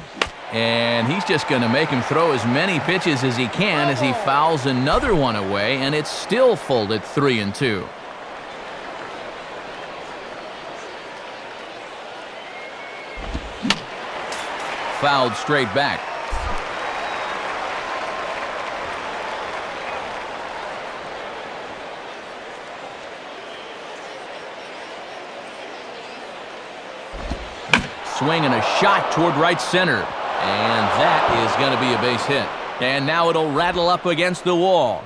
And he's just going to make him throw as many pitches as he can as he fouls another one away, and it's still full at 3-2. Fouled straight back. Swing and a shot toward right center. And that is going to be a base hit. And now it'll rattle up against the wall.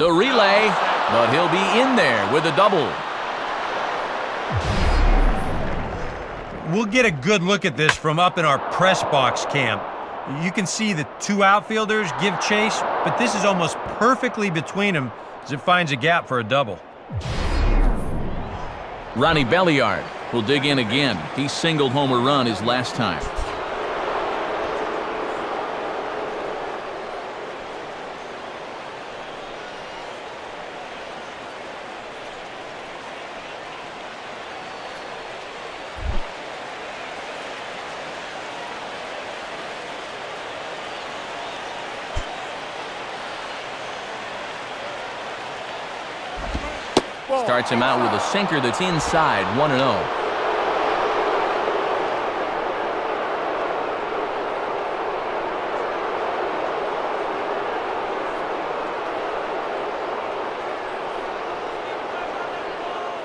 The relay, but he'll be in there with a double. We'll get a good look at this from up in our press box cam. You can see the two outfielders give chase, but this is almost perfectly between them as it finds a gap for a double. Ronnie Belliard will dig in again. He singled home a run his last time. Starts him out with a sinker that's inside, 1-0.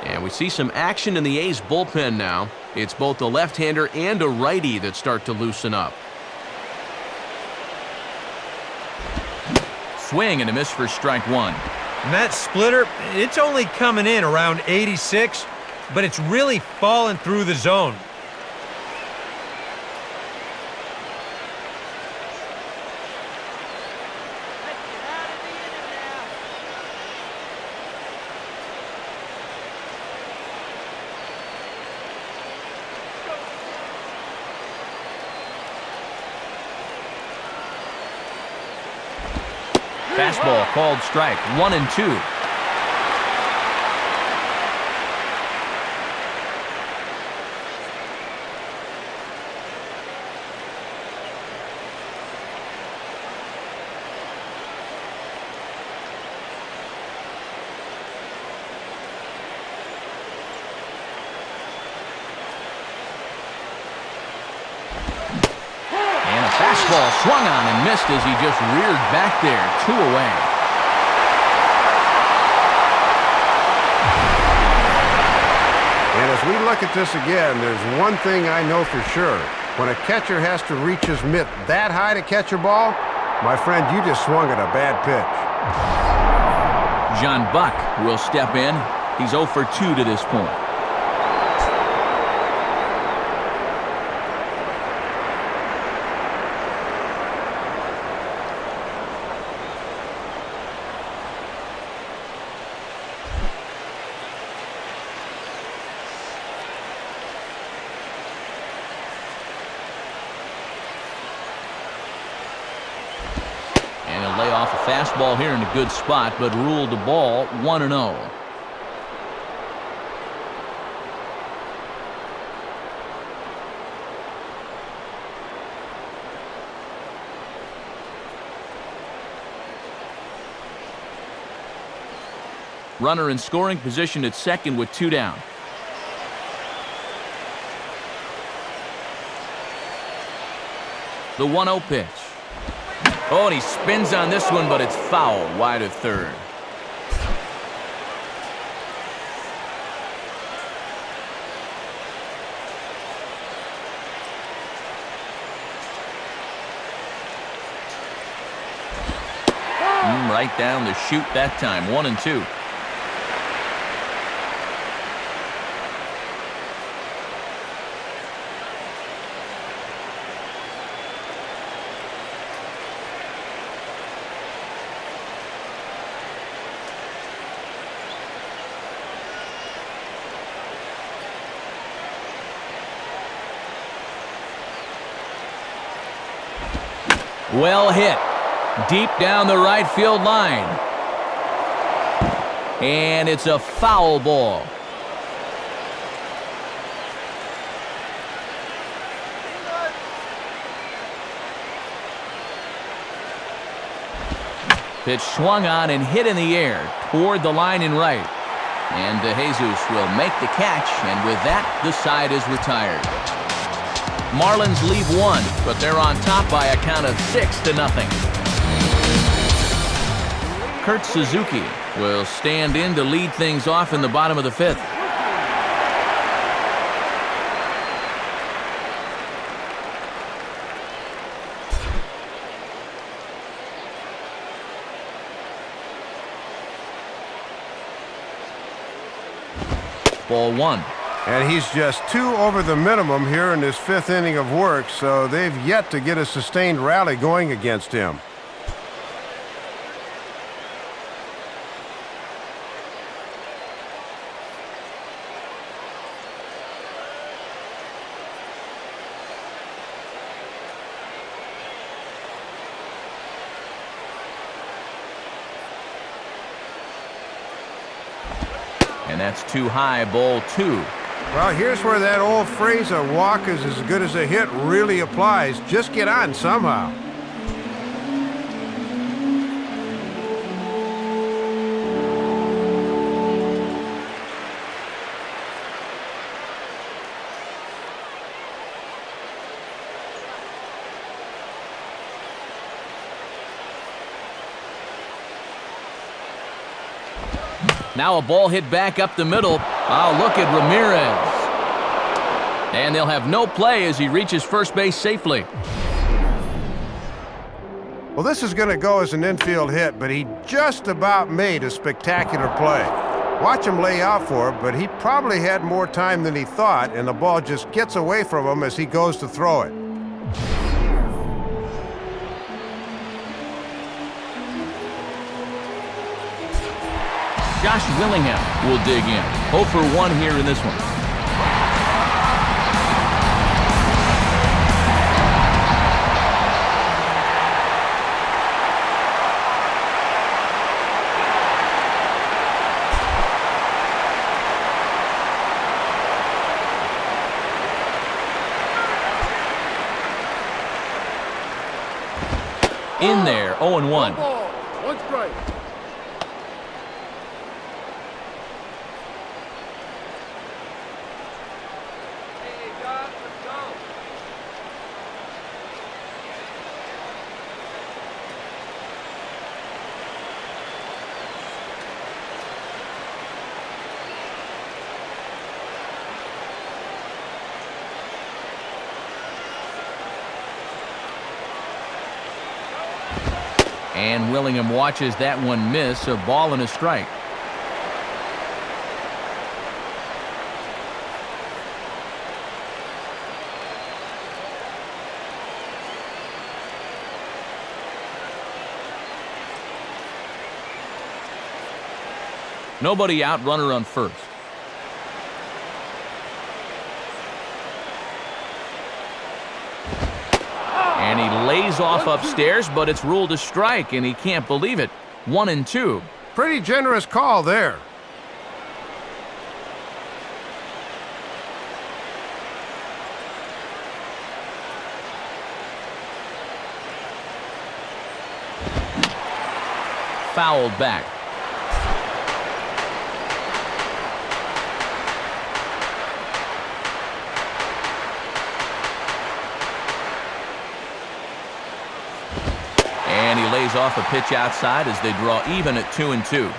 And we see some action in the A's bullpen now. It's both a left-hander and a righty that start to loosen up. Swing and a miss for strike one. And that splitter, it's only coming in around 86, but it's really falling through the zone. Fastball called strike, 1-2. Fastball swung on and missed as he just reared back there, 2 away. And as we look at this again, there's one thing I know for sure. When a catcher has to reach his mitt that high to catch a ball, my friend, you just swung at a bad pitch. John Buck will step in. He's 0 for 2 to this point. Lay off a fastball here in a good spot, but ruled the ball 1-0. Runner in scoring position at second with 2 down. The 1-0 pitch. Oh, and he spins on this one, but it's foul, wide of third. Right down the chute that time, 1-2. Well hit. Deep down the right field line. And it's a foul ball. Pitch swung on and hit in the air toward the line in right. And DeJesus will make the catch, and with that, the side is retired. Marlins leave 1, but they're on top by a count of 6-0. Kurt Suzuki will stand in to lead things off in the bottom of the 5th. Ball one. And he's just 2 over the minimum here in this 5th inning of work, so they've yet to get a sustained rally going against him. And that's too high, ball 2. Well, here's where that old phrase, a walk is as good as a hit, really applies. Just get on somehow. Now a ball hit back up the middle. Oh, look at Ramirez. And they'll have no play as he reaches first base safely. Well, this is going to go as an infield hit, but he just about made a spectacular play. Watch him lay out for it, but he probably had more time than he thought, and the ball just gets away from him as he goes to throw it. Josh Willingham will dig in. 0 for 1 here in this one. In there, 0-1. 1 ball, 1 strike. And Willingham watches that one miss, a ball and a strike. Nobody out, runner on first. And he lays off upstairs, but it's ruled a strike, and he can't believe it. 1-2. Pretty generous call there. Fouled back. And he lays off a pitch outside as they draw even at 2-2.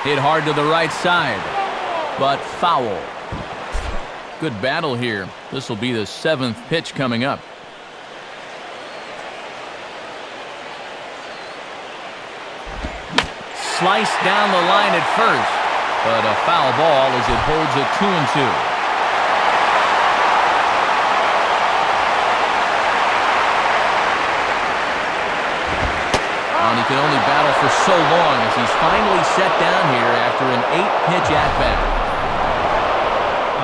Hit hard to the right side, but foul. Good battle here. This will be the 7th pitch coming up. Sliced down the line at first, but a foul ball as it holds at 2-2. And he can only battle for so long as he's finally set down here after an 8-pitch at-bat.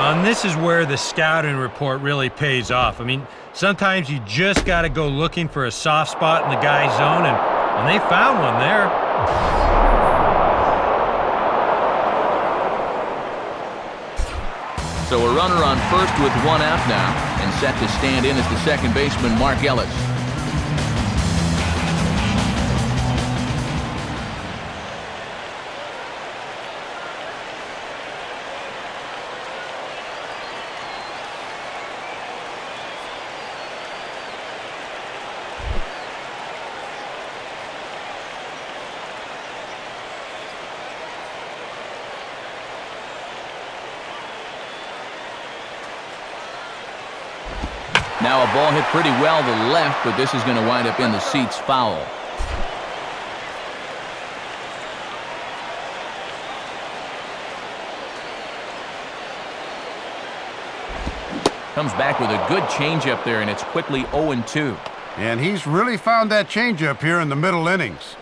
And this is where the scouting report really pays off. I mean, sometimes you just got to go looking for a soft spot in the guy's zone, and they found one there. So a runner on first with 1 out now, and set to stand in as the second baseman, Mark Ellis. Now a ball hit pretty well to the left, but this is going to wind up in the seats foul. Comes back with a good changeup there, and it's quickly 0-2. And he's really found that changeup here in the middle innings.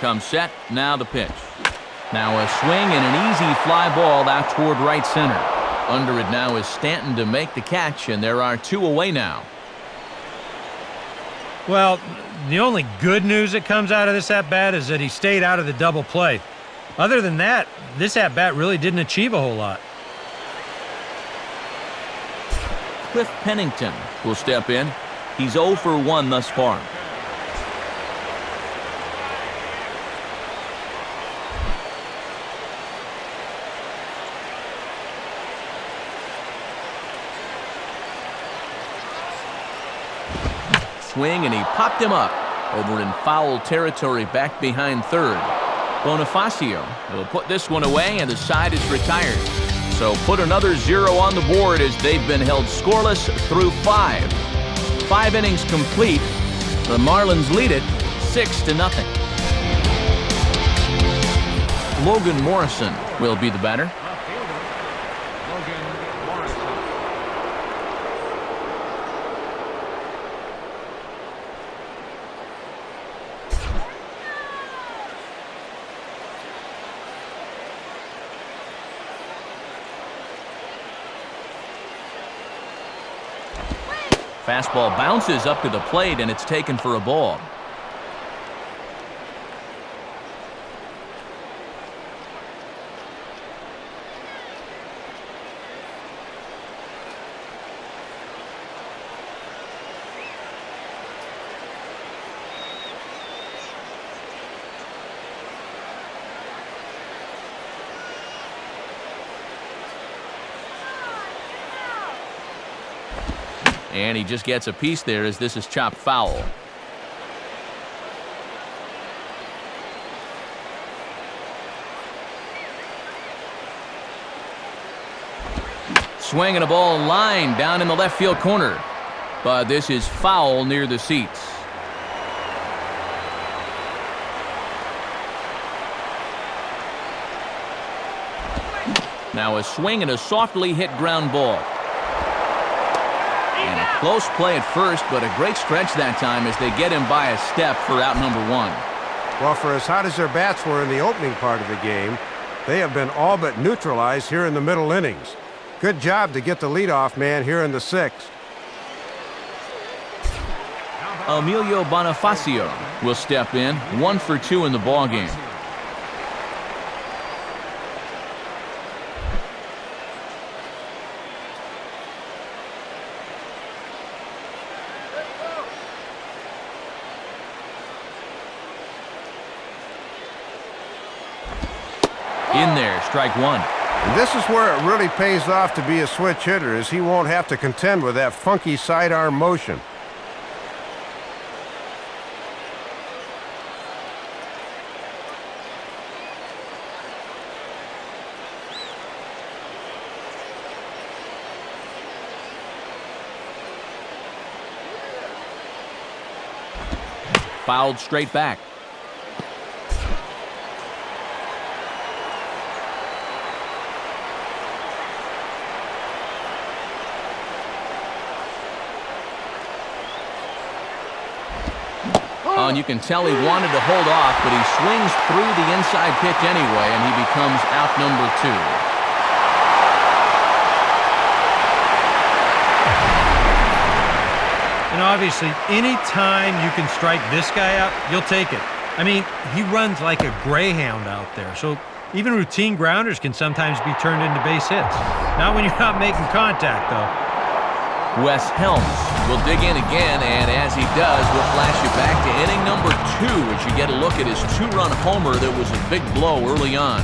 Comes set, now the pitch. Now a swing and an easy fly ball out toward right center. Under it now is Stanton to make the catch, and there are 2 away now. Well, the only good news that comes out of this at-bat is that he stayed out of the double play. Other than that, this at-bat really didn't achieve a whole lot. Cliff Pennington will step in. He's 0 for 1 thus far. Swing, and he popped him up over in foul territory back behind third. Bonifacio will put this one away, and the side is retired. So put another 0 on the board as they've been held scoreless through 5. 5 innings complete. The Marlins lead it 6-0. Logan Morrison will be the batter. Fastball bounces up to the plate, and it's taken for a ball. And he just gets a piece there as this is chopped foul. Swing and a ball line down in the left field corner. But this is foul near the seats. Now a swing and a softly hit ground ball. And a close play at first, but a great stretch that time as they get him by a step for out number 1. Well, for as hot as their bats were in the opening part of the game, they have been all but neutralized here in the middle innings. Good job to get the leadoff man here in the 6th. Emilio Bonifacio will step in, 1 for 2 in the ballgame. In there, strike 1. And this is where it really pays off to be a switch hitter, as he won't have to contend with that funky sidearm motion. Fouled straight back. And you can tell he wanted to hold off, but he swings through the inside pitch anyway, and he becomes out number 2. And obviously, any time you can strike this guy out, you'll take it. I mean, he runs like a greyhound out there, so even routine grounders can sometimes be turned into base hits. Not when you're not making contact, though. Wes Helms will dig in again, and as he does, we'll flash you back to inning number 2 as you get a look at his two-run homer that was a big blow early on.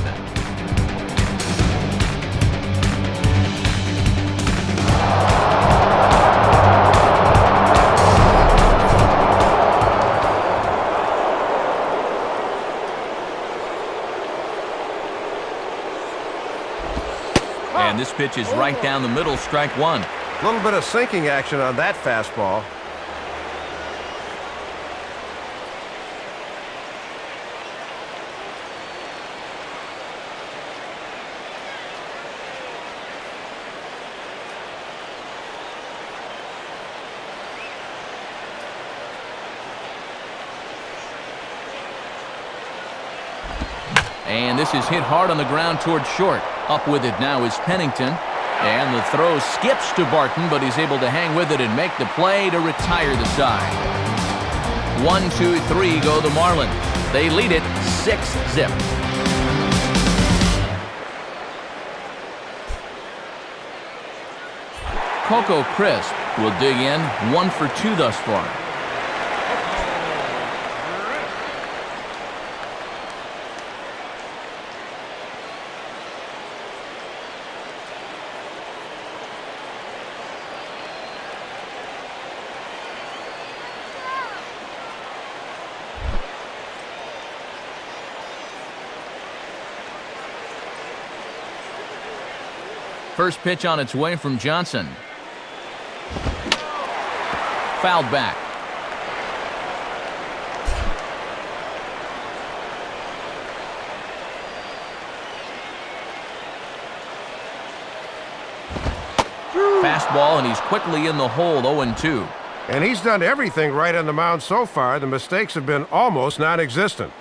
And this pitch is right down the middle, strike one. A little bit of sinking action on that fastball. And this is hit hard on the ground towards short. Up with it now is Pennington. And the throw skips to Barton, but he's able to hang with it and make the play to retire the side. 1-2-3 go the Marlins. They lead it 6-zip. Coco Crisp will dig in, 1 for 2 thus far. First pitch on its way from Johnson. Fouled back. Fastball, and he's quickly in the hole, 0-2. And he's done everything right on the mound so far. The mistakes have been almost non-existent.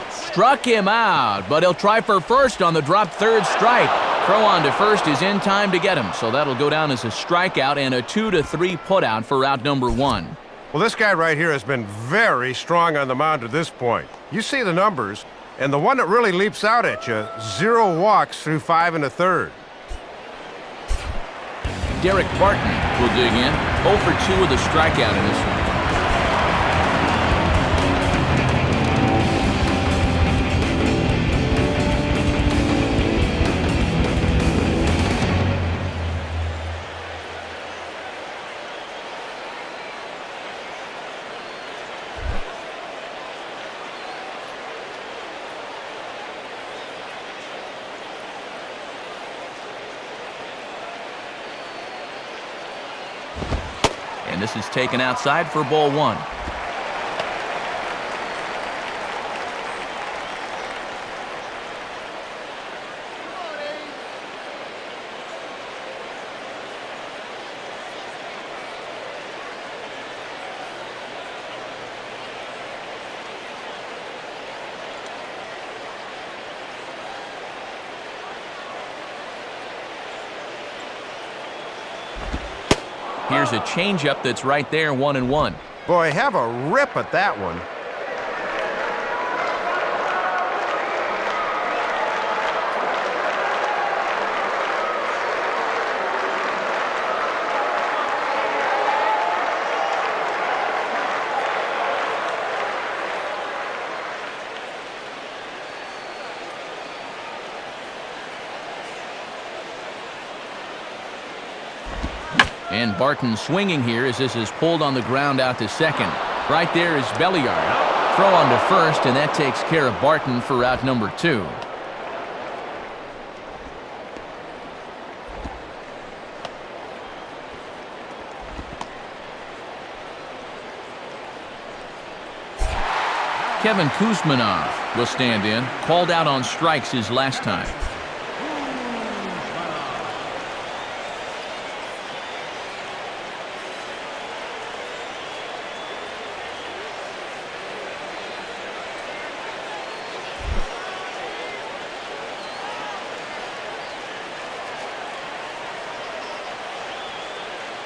Struck him out, but he'll try for first on the drop third strike. Throw on to first is in time to get him, so that'll go down as a strikeout and a 2-3 putout for out number 1. Well, this guy right here has been very strong on the mound to this point. You see the numbers, and the one that really leaps out at you, 0 walks through 5 1/3. Derek Barton will dig in, 0 for 2 with a strikeout in this one. And this is taken outside for ball 1. Here's a changeup that's right there, 1-1. Boy, have a rip at that one. And Barton swinging here as this is pulled on the ground out to second. Right there is Belliard. Throw on to first, and that takes care of Barton for out number 2. Kevin Kuzmanov will stand in. Called out on strikes his last time.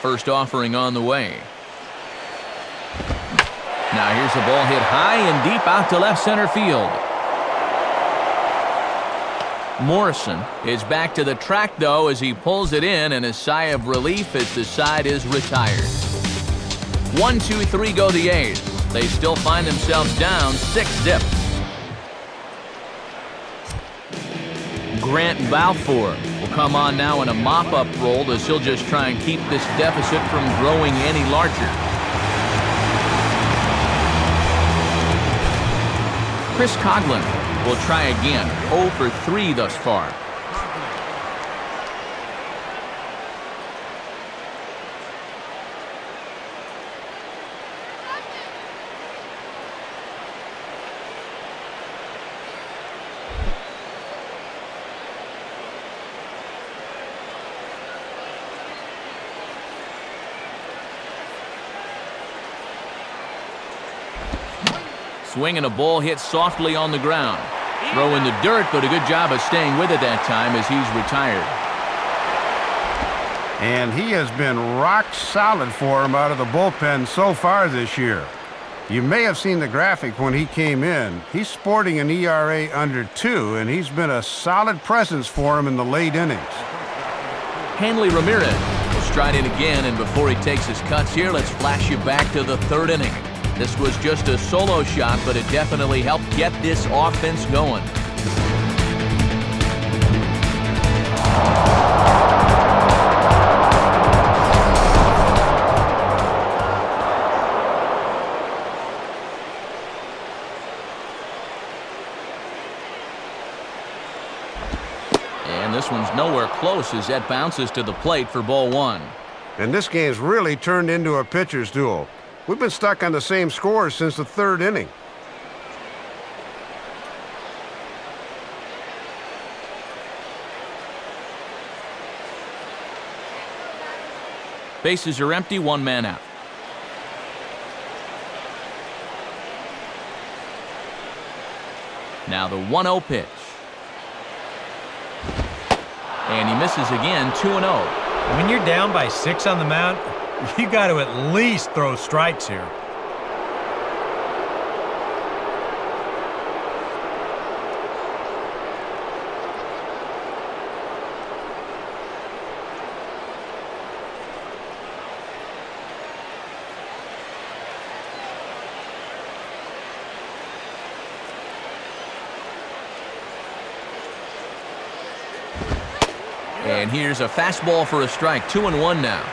First offering on the way. Now here's a ball hit high and deep out to left center field. Morrison is back to the track, though, as he pulls it in, and a sigh of relief as the side is retired. 1-2-3 go the A's. They still find themselves down 6-zip. Grant Balfour will come on now in a mop-up role as he'll just try and keep this deficit from growing any larger. Chris Coghlan will try again. 0 for 3 thus far. Swing and a ball hit softly on the ground. Throw in the dirt, but a good job of staying with it that time as he's retired. And he has been rock solid for him out of the bullpen so far this year. You may have seen the graphic when he came in. He's sporting an ERA under 2, and he's been a solid presence for him in the late innings. Hanley Ramirez will stride in again, and before he takes his cuts here, let's flash you back to the 3rd inning. This was just a solo shot, but it definitely helped get this offense going. And this one's nowhere close as that bounces to the plate for ball 1. And this game's really turned into a pitcher's duel. We've been stuck on the same scores since the 3rd inning. Bases are empty, 1 man out. Now the 1-0 pitch. And he misses again, 2-0. When you're down by 6 on the mound, you got to at least throw strikes here. And here's a fastball for a strike, 2-1 now.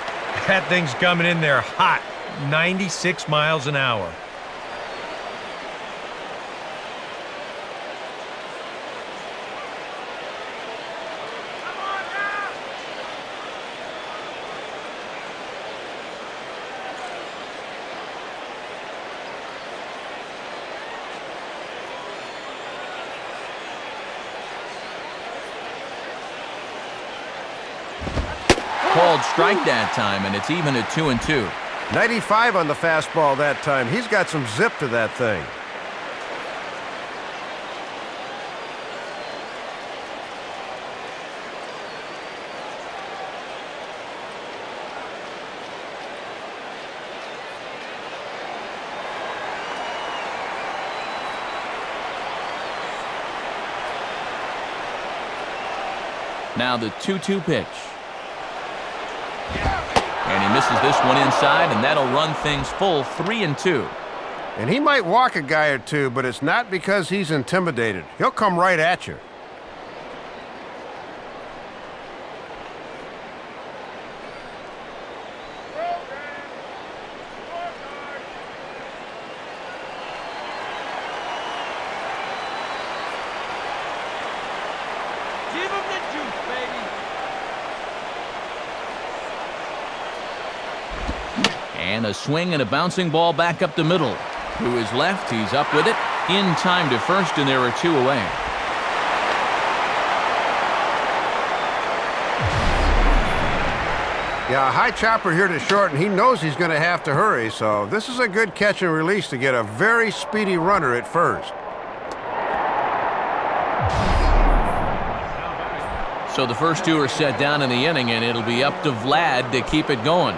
That thing's coming in there hot, 96 miles an hour. Called strike that time, and it's even at 2-2. 95 on the fastball that time. He's got some zip to that thing. Now the 2-2 pitch. And he misses this one inside, and that'll run things full, 3-2. And he might walk a guy or two, but it's not because he's intimidated. He'll come right at you. Give him the juice, baby. And a swing and a bouncing ball back up the middle. To his left, he's up with it. In time to first, and there are 2 away. Yeah, a high chopper here to short, and he knows he's going to have to hurry, so this is a good catch and release to get a very speedy runner at first. So the first 2 are set down in the inning, and it'll be up to Vlad to keep it going.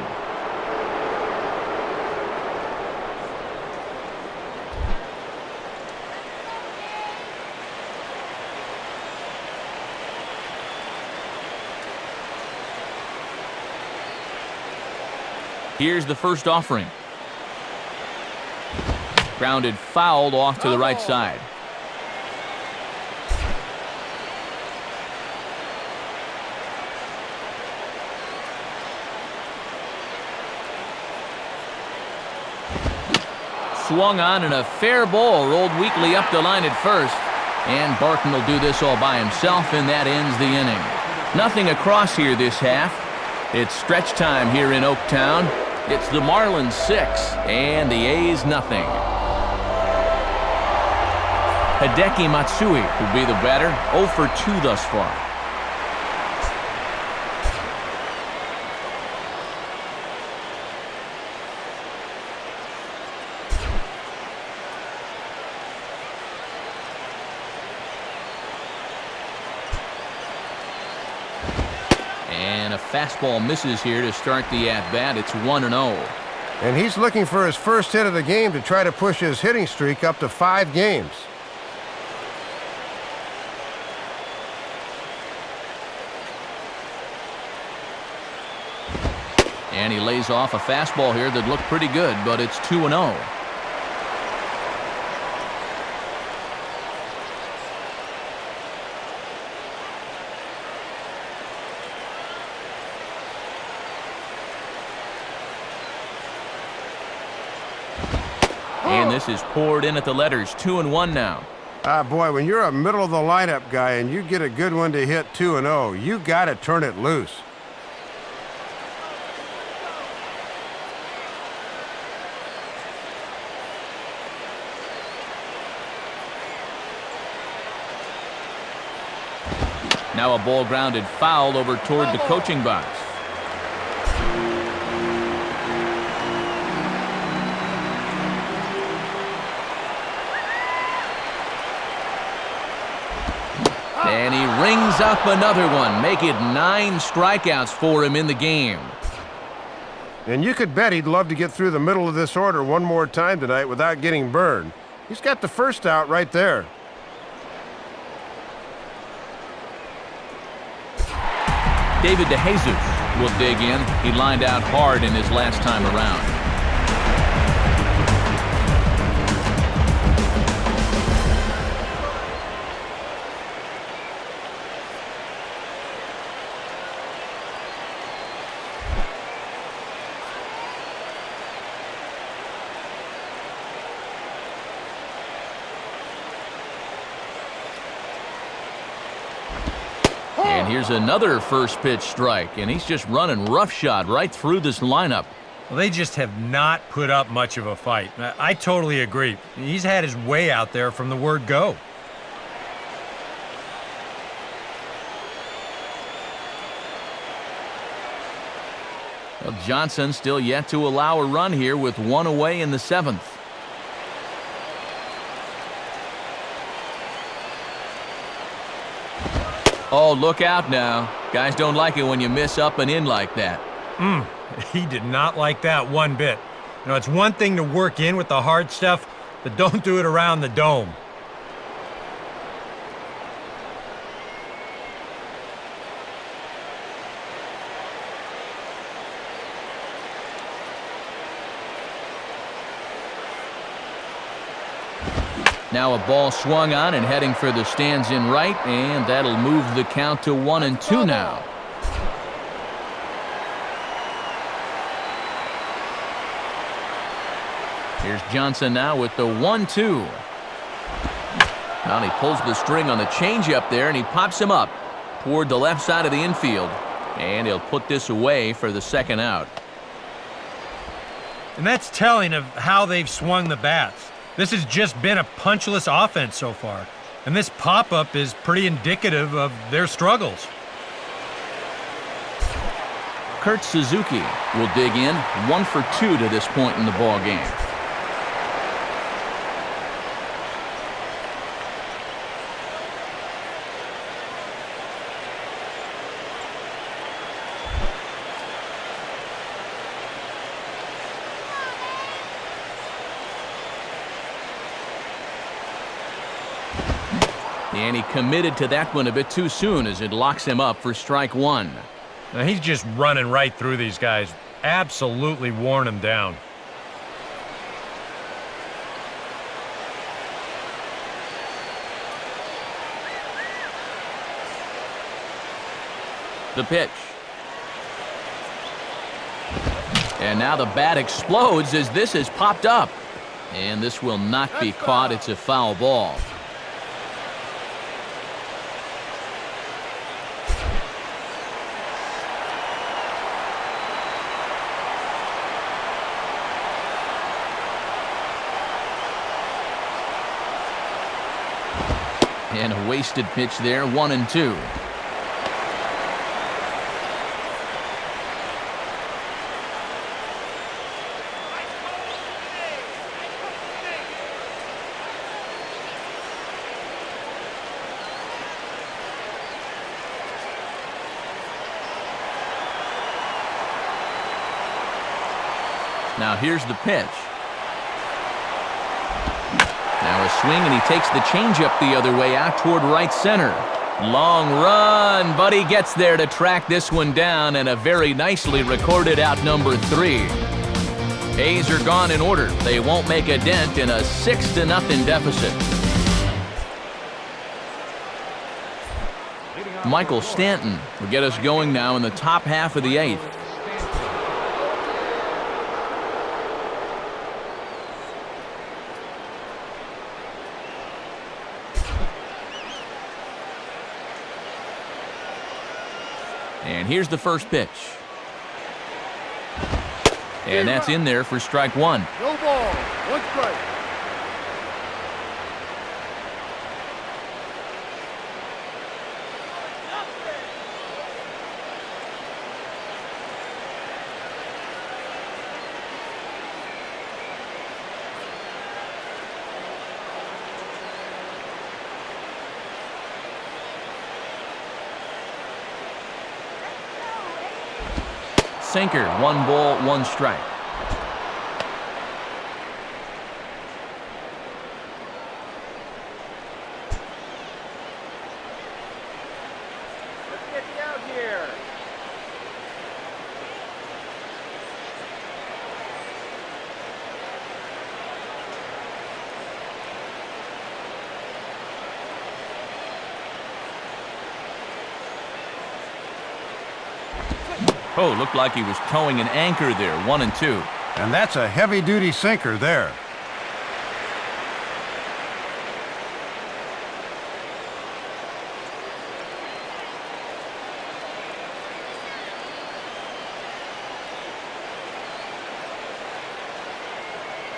Here's the first offering. Grounded fouled off to the right side. Swung on and a fair ball rolled weakly up the line at first. And Barton will do this all by himself, and that ends the inning. Nothing across here this half. It's stretch time here in Oaktown. It's the Marlins 6 and the A's nothing. Hideki Matsui will be the batter, 0 for 2 thus far. And a fastball misses here to start the at-bat. It's 1-0. And he's looking for his first hit of the game to try to push his hitting streak up to 5 games. And he lays off a fastball here that looked pretty good, but it's 2-0. And this is poured in at the letters, 2-1 now. Boy, when you're a middle-of-the-lineup guy and you get a good one to hit 2-0, you got to turn it loose. Now a ball grounded foul over toward the coaching box. And he rings up another one. Make it 9 strikeouts for him in the game. And you could bet he'd love to get through the middle of this order one more time tonight without getting burned. He's got the first out right there. David DeJesus will dig in. He lined out hard in his last time around. And here's another first pitch strike, and he's just running roughshod right through this lineup. Well, they just have not put up much of a fight. I totally agree. He's had his way out there from the word go. Well, Johnson still yet to allow a run here with 1 away in the 7th. Oh, look out now. Guys don't like it when you miss up and in like that. He did not like that one bit. You know, it's one thing to work in with the hard stuff, but don't do it around the dome. Now a ball swung on and heading for the stands in right, and that'll move the count to 1-2 now. Here's Johnson now with the 1-2. Now he pulls the string on the changeup there, and he pops him up toward the left side of the infield. And he'll put this away for the second out. And that's telling of how they've swung the bats. This has just been a punchless offense so far. And this pop-up is pretty indicative of their struggles. Kurt Suzuki will dig in, 1 for 2 to this point in the ball game. And he committed to that one a bit too soon as it locks him up for strike 1. Now, he's just running right through these guys. absolutely worn him down. The pitch. And now the bat explodes as this has popped up. And this will not be caught. It's a foul ball. And a wasted pitch there, 1-2. Now here's the pitch. Now a swing, and he takes the changeup the other way out toward right center. Long run, but he gets there to track this one down, and a very nicely recorded out number 3. A's are gone in order. They won't make a dent in a 6-0 deficit. Michael Stanton will get us going now in the top half of the 8th. And here's the first pitch. And that's in there for strike 1. No ball, 1 strike. Sinker, 1 ball, 1 strike. Let's get you out here. Oh, looked like he was towing an anchor there, 1-2. And that's a heavy-duty sinker there.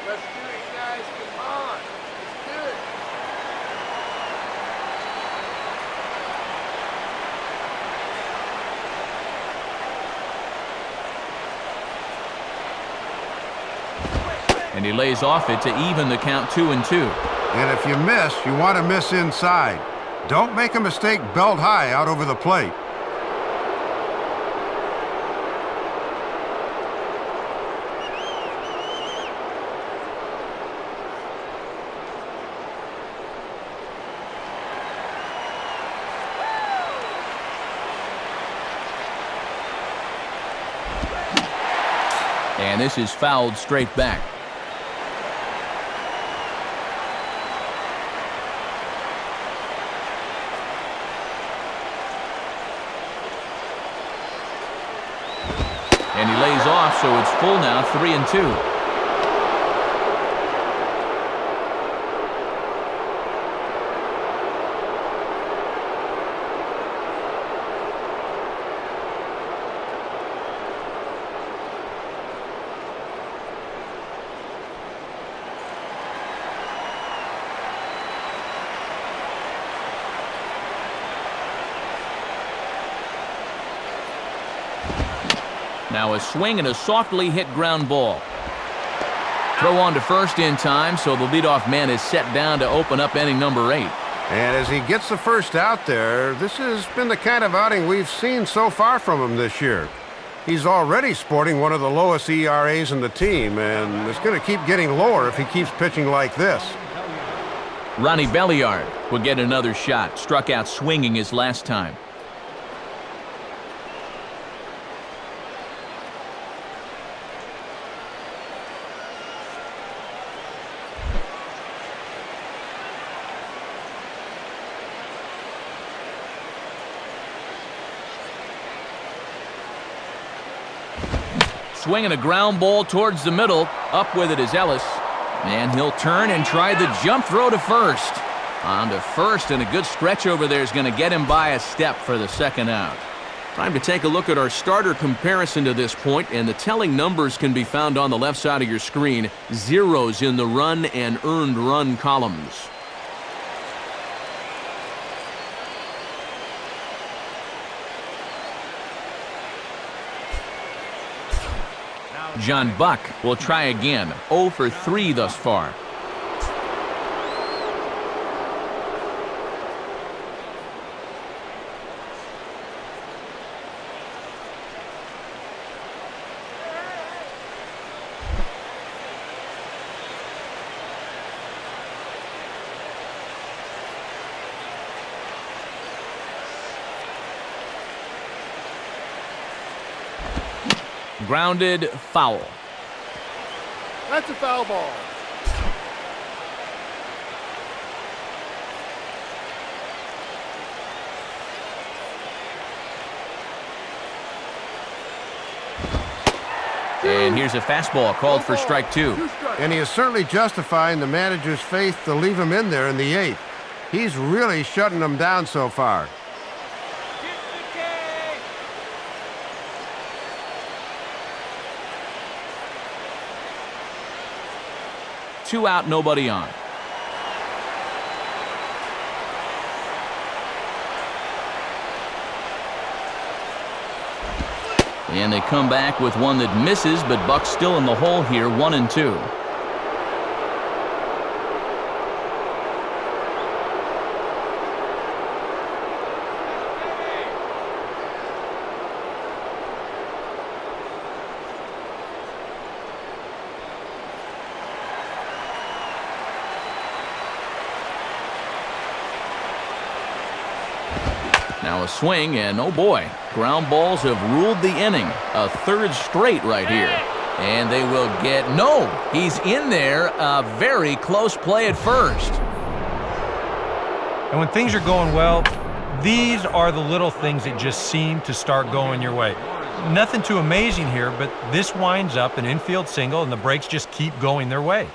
Let's do it, guys. Come on. Let's do it. And he lays off it to even the count, 2-2. And if you miss, you want to miss inside. Don't make a mistake belt high out over the plate. And this is fouled straight back. And he lays off, so it's full now, 3-2. Now a swing and a softly hit ground ball. Throw on to first in time, so the leadoff man is set down to open up inning number 8. And as he gets the first out there, this has been the kind of outing we've seen so far from him this year. He's already sporting one of the lowest ERAs in the team, and it's going to keep getting lower if he keeps pitching like this. Ronnie Belliard will get another shot. Struck out swinging his last time. swing and a ground ball towards the middle. Up with it is Ellis. And he'll turn and try the jump throw to first. On to first, and a good stretch over there is going to get him by a step for the second out. Time to take a look at our starter comparison to this point, and the telling numbers can be found on the left side of your screen. Zeros in the run and earned run columns. John Buck will try again. 0 for 3 thus far. Grounded foul. That's a foul ball. And here's a fastball called for strike 2. And he is certainly justifying the manager's faith to leave him in there in the 8th. He's really shutting them down so far. 2 out, nobody on. And they come back with one that misses, but Buck's still in the hole here, 1-2. Now a swing, and oh boy, ground balls have ruled the inning. A third straight right here. And they will get, no, he's in there. A very close play at first. And when things are going well, these are the little things that just seem to start going your way. Nothing too amazing here, but this winds up an infield single, and the breaks just keep going their way.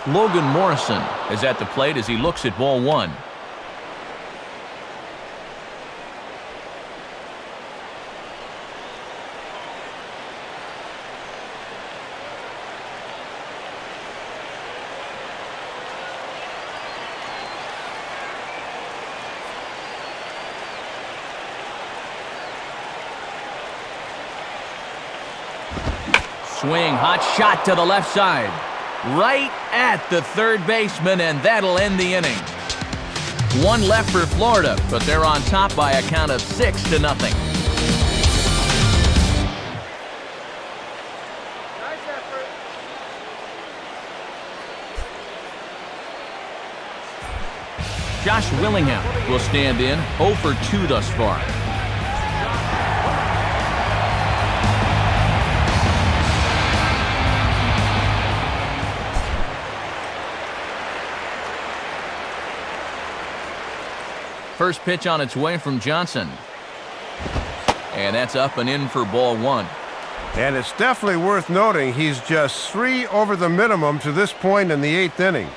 Logan Morrison is at the plate as he looks at ball 1. Swing, hot shot to the left side. Right at the third baseman, and that'll end the inning. 1 left for Florida, but they're on top by a count of 6-0. Nice effort. Josh Willingham will stand in, 0 for 2 thus far. First pitch on its way from Johnson. And that's up and in for ball 1. And it's definitely worth noting he's just 3 over the minimum to this point in the 8th inning.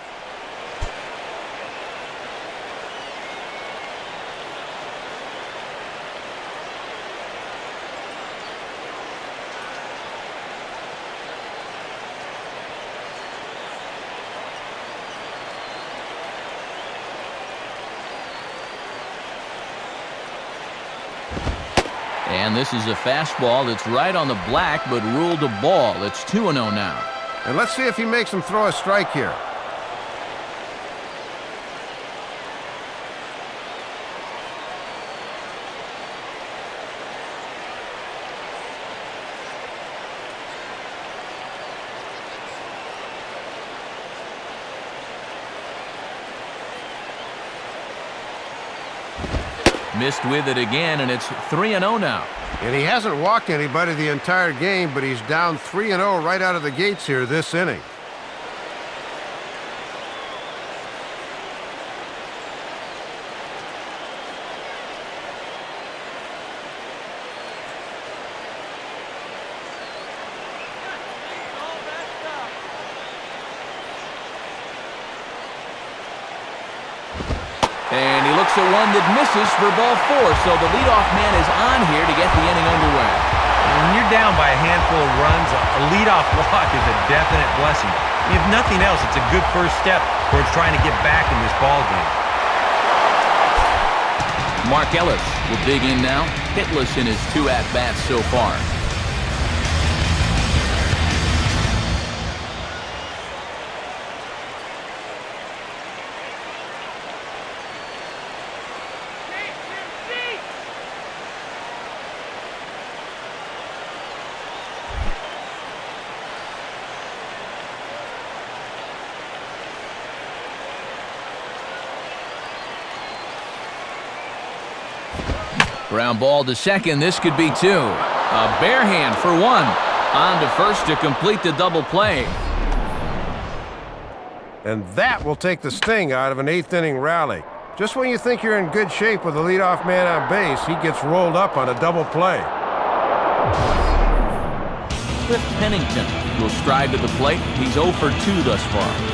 And this is a fastball that's right on the black, but ruled a ball. It's 2-0 now. And let's see if he makes him throw a strike here. Missed with it again, and it's 3-0 now. And he hasn't walked anybody the entire game, but he's down 3-0 right out of the gates here this inning. And he looks at one that misses for ball 4, so the leadoff man is on here to get the inning underway. When you're down by a handful of runs, a leadoff walk is a definite blessing. If nothing else, it's a good first step towards trying to get back in this ball game. Mark Ellis will dig in now, hitless in his 2 at-bats so far. Ground ball to second. This could be 2. A bare hand for 1. On to first to complete the double play. And that will take the sting out of an 8th-inning rally. Just when you think you're in good shape with a leadoff man on base, he gets rolled up on a double play. Cliff Pennington will stride to the plate. He's 0 for 2 thus far.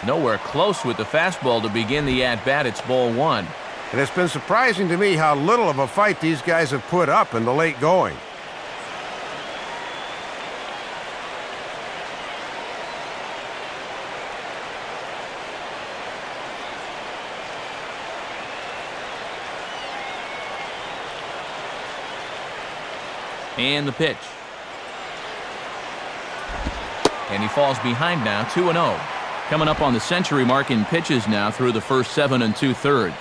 Nowhere close with the fastball to begin the at-bat. It's ball 1. And it's been surprising to me how little of a fight these guys have put up in the late going. And the pitch. And he falls behind now, 2-0. Coming up on the century mark in pitches now through the first 7 2/3.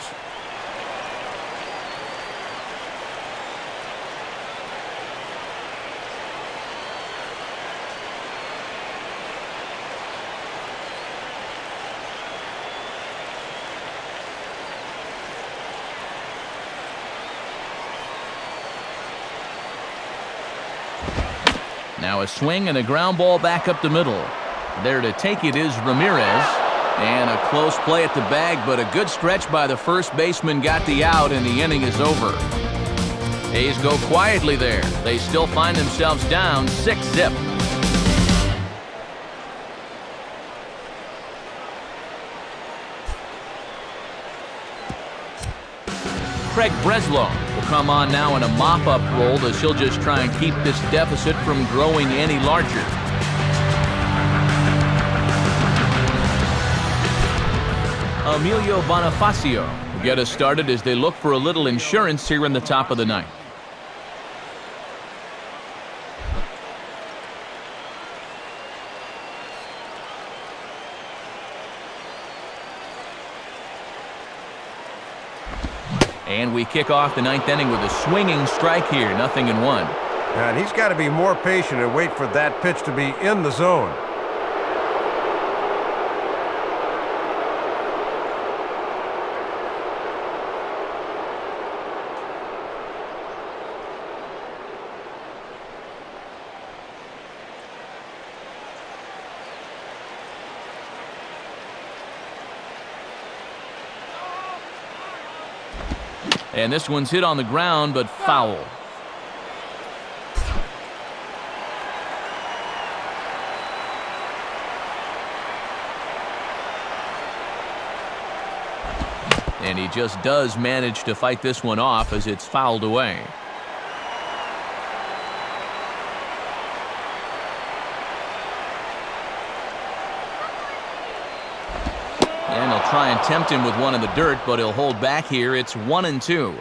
Now a swing and a ground ball back up the middle. There to take it is Ramirez. And a close play at the bag, but a good stretch by the first baseman got the out, and the inning is over. A's go quietly there. They still find themselves down 6-0. Craig Breslow will come on now in a mop-up role as he'll just try and keep this deficit from growing any larger. Emilio Bonifacio will get us started as they look for a little insurance here in the top of the ninth. And we kick off the 9th inning with a swinging strike here, 0-1. And he's got to be more patient and wait for that pitch to be in the zone. And this one's hit on the ground, but foul. And he just does manage to fight this one off as it's fouled away. And he'll try and tempt him with one in the dirt, but he'll hold back here. It's 1-2.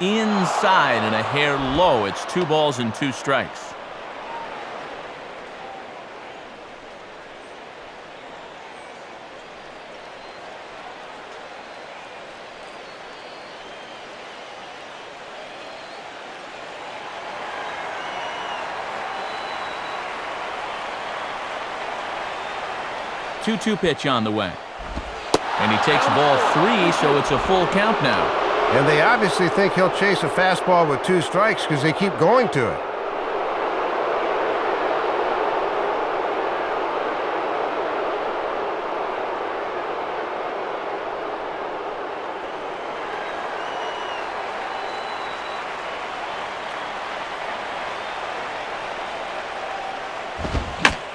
inside and a hair low. It's 2 balls and 2 strikes. Two pitch on the way. And he takes ball 3, so it's a full count now. And they obviously think he'll chase a fastball with 2 strikes because they keep going to it.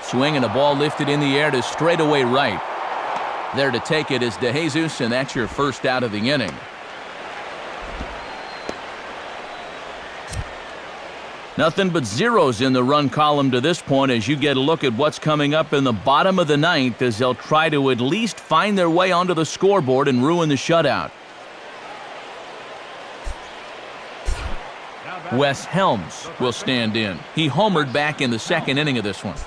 Swing and a ball lifted in the air to straightaway right. There to take it is DeJesus, and that's your first out of the inning. Nothing but zeros in the run column to this point as you get a look at what's coming up in the bottom of the 9th as they'll try to at least find their way onto the scoreboard and ruin the shutout. Wes Helms will stand in. He homered back in the 2nd inning of this one.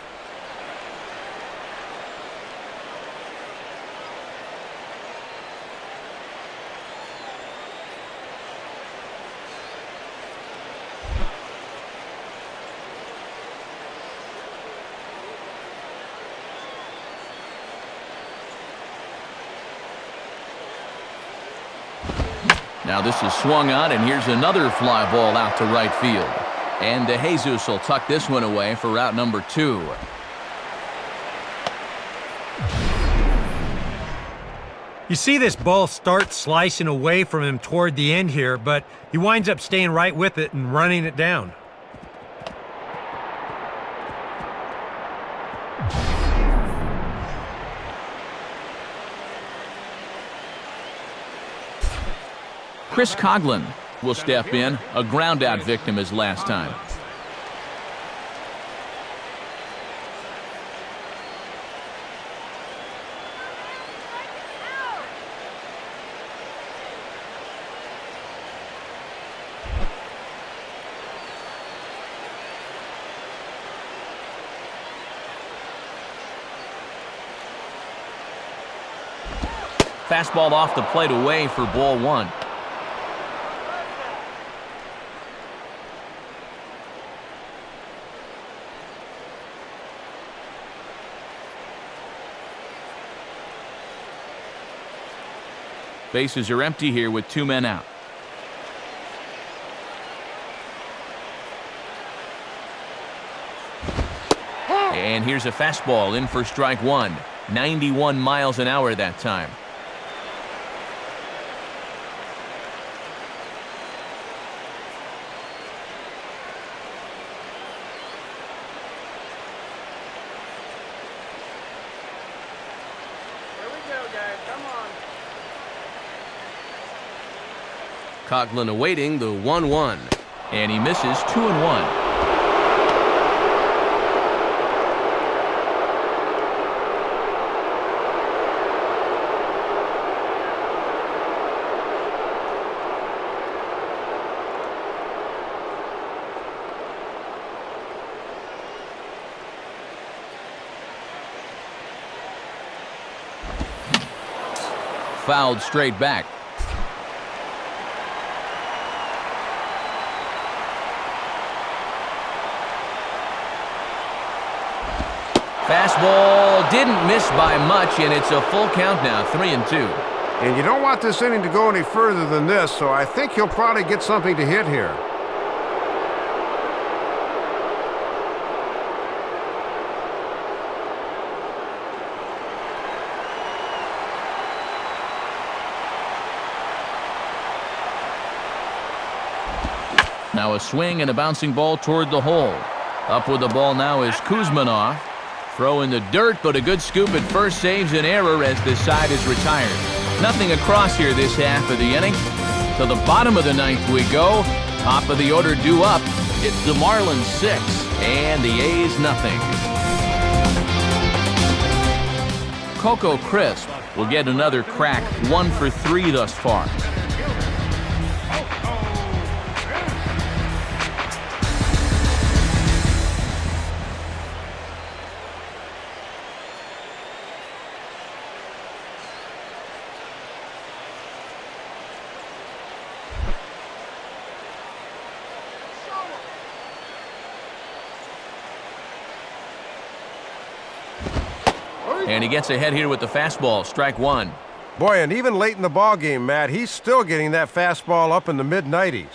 Now this is swung on, and here's another fly ball out to right field. And DeJesus will tuck this one away for route number 2. You see this ball start slicing away from him toward the end here, but he winds up staying right with it and running it down. Chris Coughlin will step in, a ground-out victim as last time. Fastball off the plate away for ball 1. Bases are empty here with 2 men out. And here's a fastball in for strike 1. 91 miles an hour that time. Here we go, guys. Come on. Coughlin awaiting the 1-1. And he misses 2-1. Fouled straight back. Fastball didn't miss by much, and it's a full count now, 3-2. And you don't want this inning to go any further than this, so I think he'll probably get something to hit here. Now a swing and a bouncing ball toward the hole. Up with the ball now is Kuzmanov. Throw in the dirt, but a good scoop at first saves an error as this side is retired. Nothing across here this half of the inning. To the bottom of the 9th we go. Top of the order due up. It's the Marlins 6 and the A's nothing. Coco Crisp will get another crack, 1 for 3 thus far. And he gets ahead here with the fastball, strike one. Boy, and even late in the ball game, Matt, he's still getting that fastball up in the mid-90s.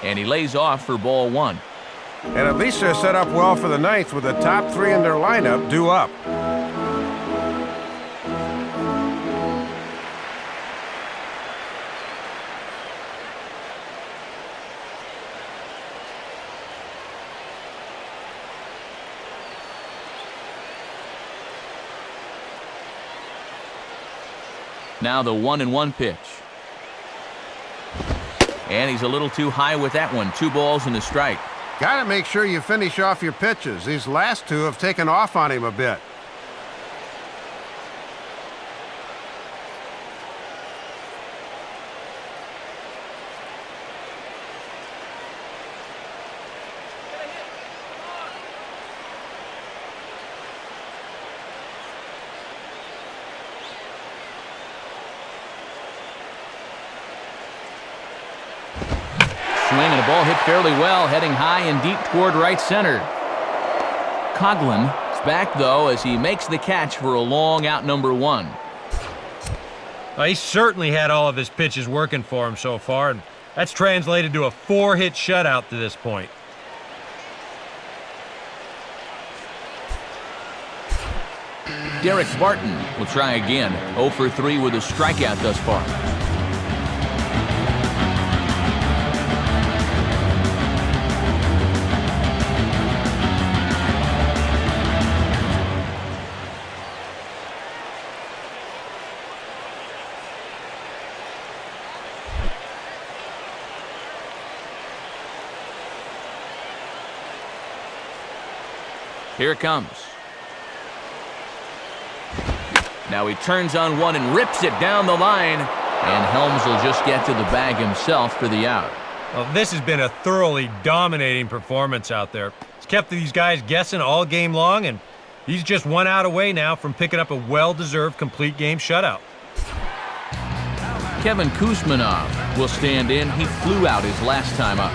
And he lays off for ball one. And at least they're set up well for the ninth with the top three in their lineup due up. Now the 1-1 pitch. And he's a little too high with that one. 2 balls and a strike. Got to make sure you finish off your pitches. These last two have taken off on him a bit. Swing and a ball hit fairly well, heading high and deep toward right center. Coughlin is back, though, as he makes the catch for a long out number 1. Well, he certainly had all of his pitches working for him so far, and that's translated to a 4-hit shutout to this point. Derek Barton will try again. 0 for 3 with a strikeout thus far. Here it comes. Now he turns on one and rips it down the line. And Helms will just get to the bag himself for the out. Well, this has been a thoroughly dominating performance out there. It's kept these guys guessing all game long, and he's just 1 out away now from picking up a well-deserved complete game shutout. Kevin Kuzmanov will stand in. He flew out his last time up.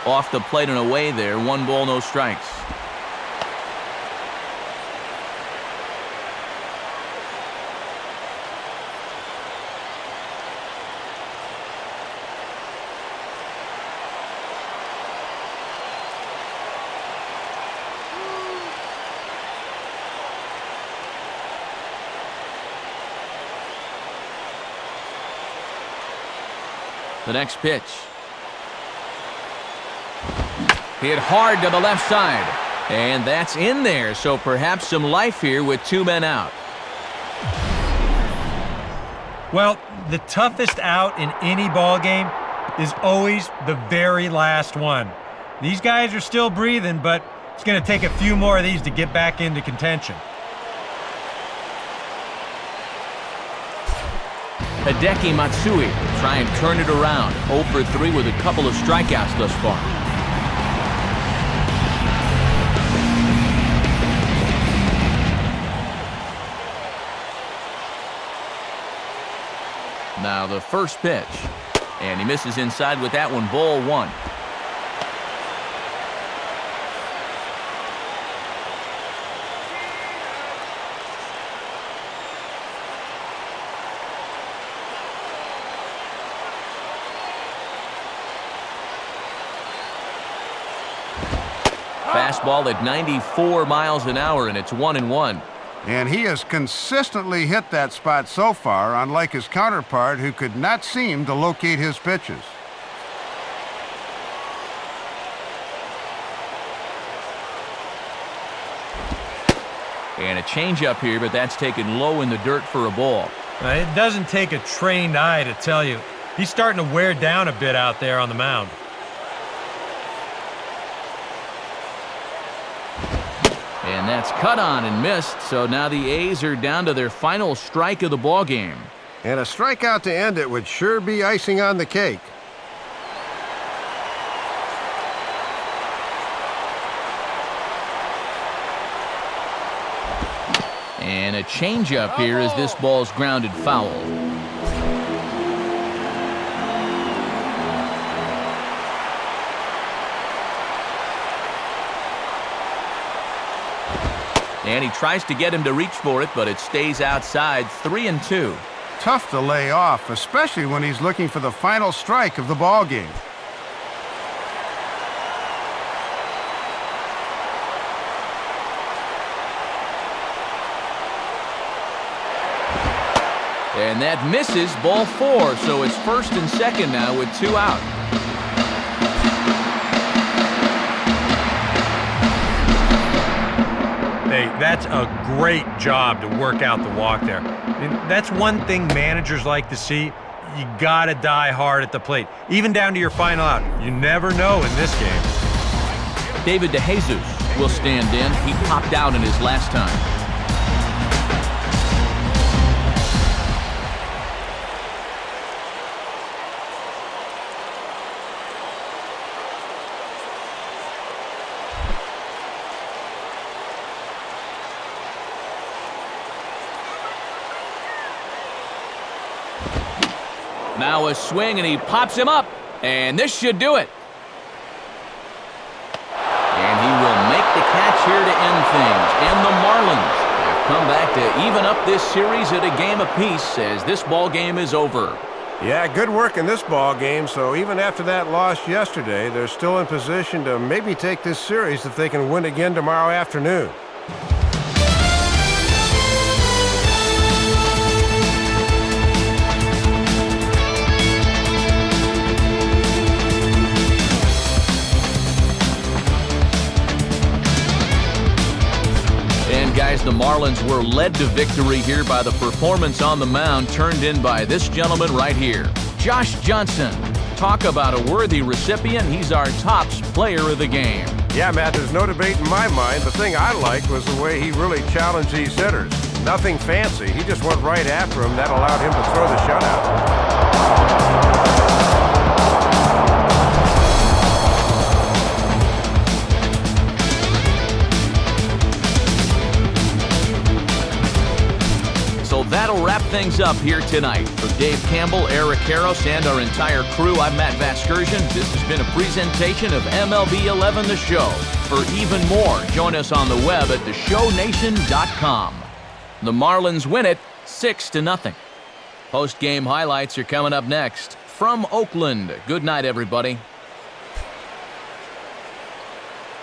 Off the plate and away there. 1 ball, no strikes. The next pitch. Hit hard to the left side. And that's in there, so perhaps some life here with 2 men out. Well, the toughest out in any ball game is always the very last one. These guys are still breathing, but it's going to take a few more of these to get back into contention. Hideki Matsui will try and turn it around. 0 for 3 with a couple of strikeouts thus far. Now the first pitch. And he misses inside with that one. Ball 1. Fastball at 94 miles an hour, and it's 1-1. And he has consistently hit that spot so far, unlike his counterpart, who could not seem to locate his pitches. And a changeup here, but that's taken low in the dirt for a ball. It doesn't take a trained eye to tell you. He's starting to wear down a bit out there on the mound. And that's cut on and missed, so now the A's are down to their final strike of the ball game. And a strikeout to end it would sure be icing on the cake. And a changeup here as this ball's grounded foul. And he tries to get him to reach for it, but it stays outside. 3-2. Tough to lay off, especially when he's looking for the final strike of the ball game. And that misses, ball 4, so it's first and second now with 2 out. Hey, that's a great job to work out the walk there. And that's one thing managers like to see. You gotta die hard at the plate, even down to your final out. You never know in this game. David DeJesus will stand in. He popped out in his last time. Now a swing, and he pops him up, and this should do it. And he will make the catch here to end things. And the Marlins have come back to even up this series at a game apiece as this ball game is over. Yeah, good work in this ball game, so even after that loss yesterday, they're still in position to maybe take this series if they can win again tomorrow afternoon. Guys, the Marlins were led to victory here by the performance on the mound turned in by this gentleman right here, Josh Johnson. Talk about a worthy recipient. He's our tops player of the game. Yeah, Matt, there's no debate in my mind. The thing I liked was the way he really challenged these hitters. Nothing fancy. He just went right after him. That allowed him to throw the shutout. That'll wrap things up here tonight. For Dave Campbell, Eric Karros, and our entire crew, I'm Matt Vasgersian. This has been a presentation of MLB 11 The Show. For even more, join us on the web at theshownation.com. The Marlins win it 6-0. Post-game highlights are coming up next. From Oakland, good night, everybody.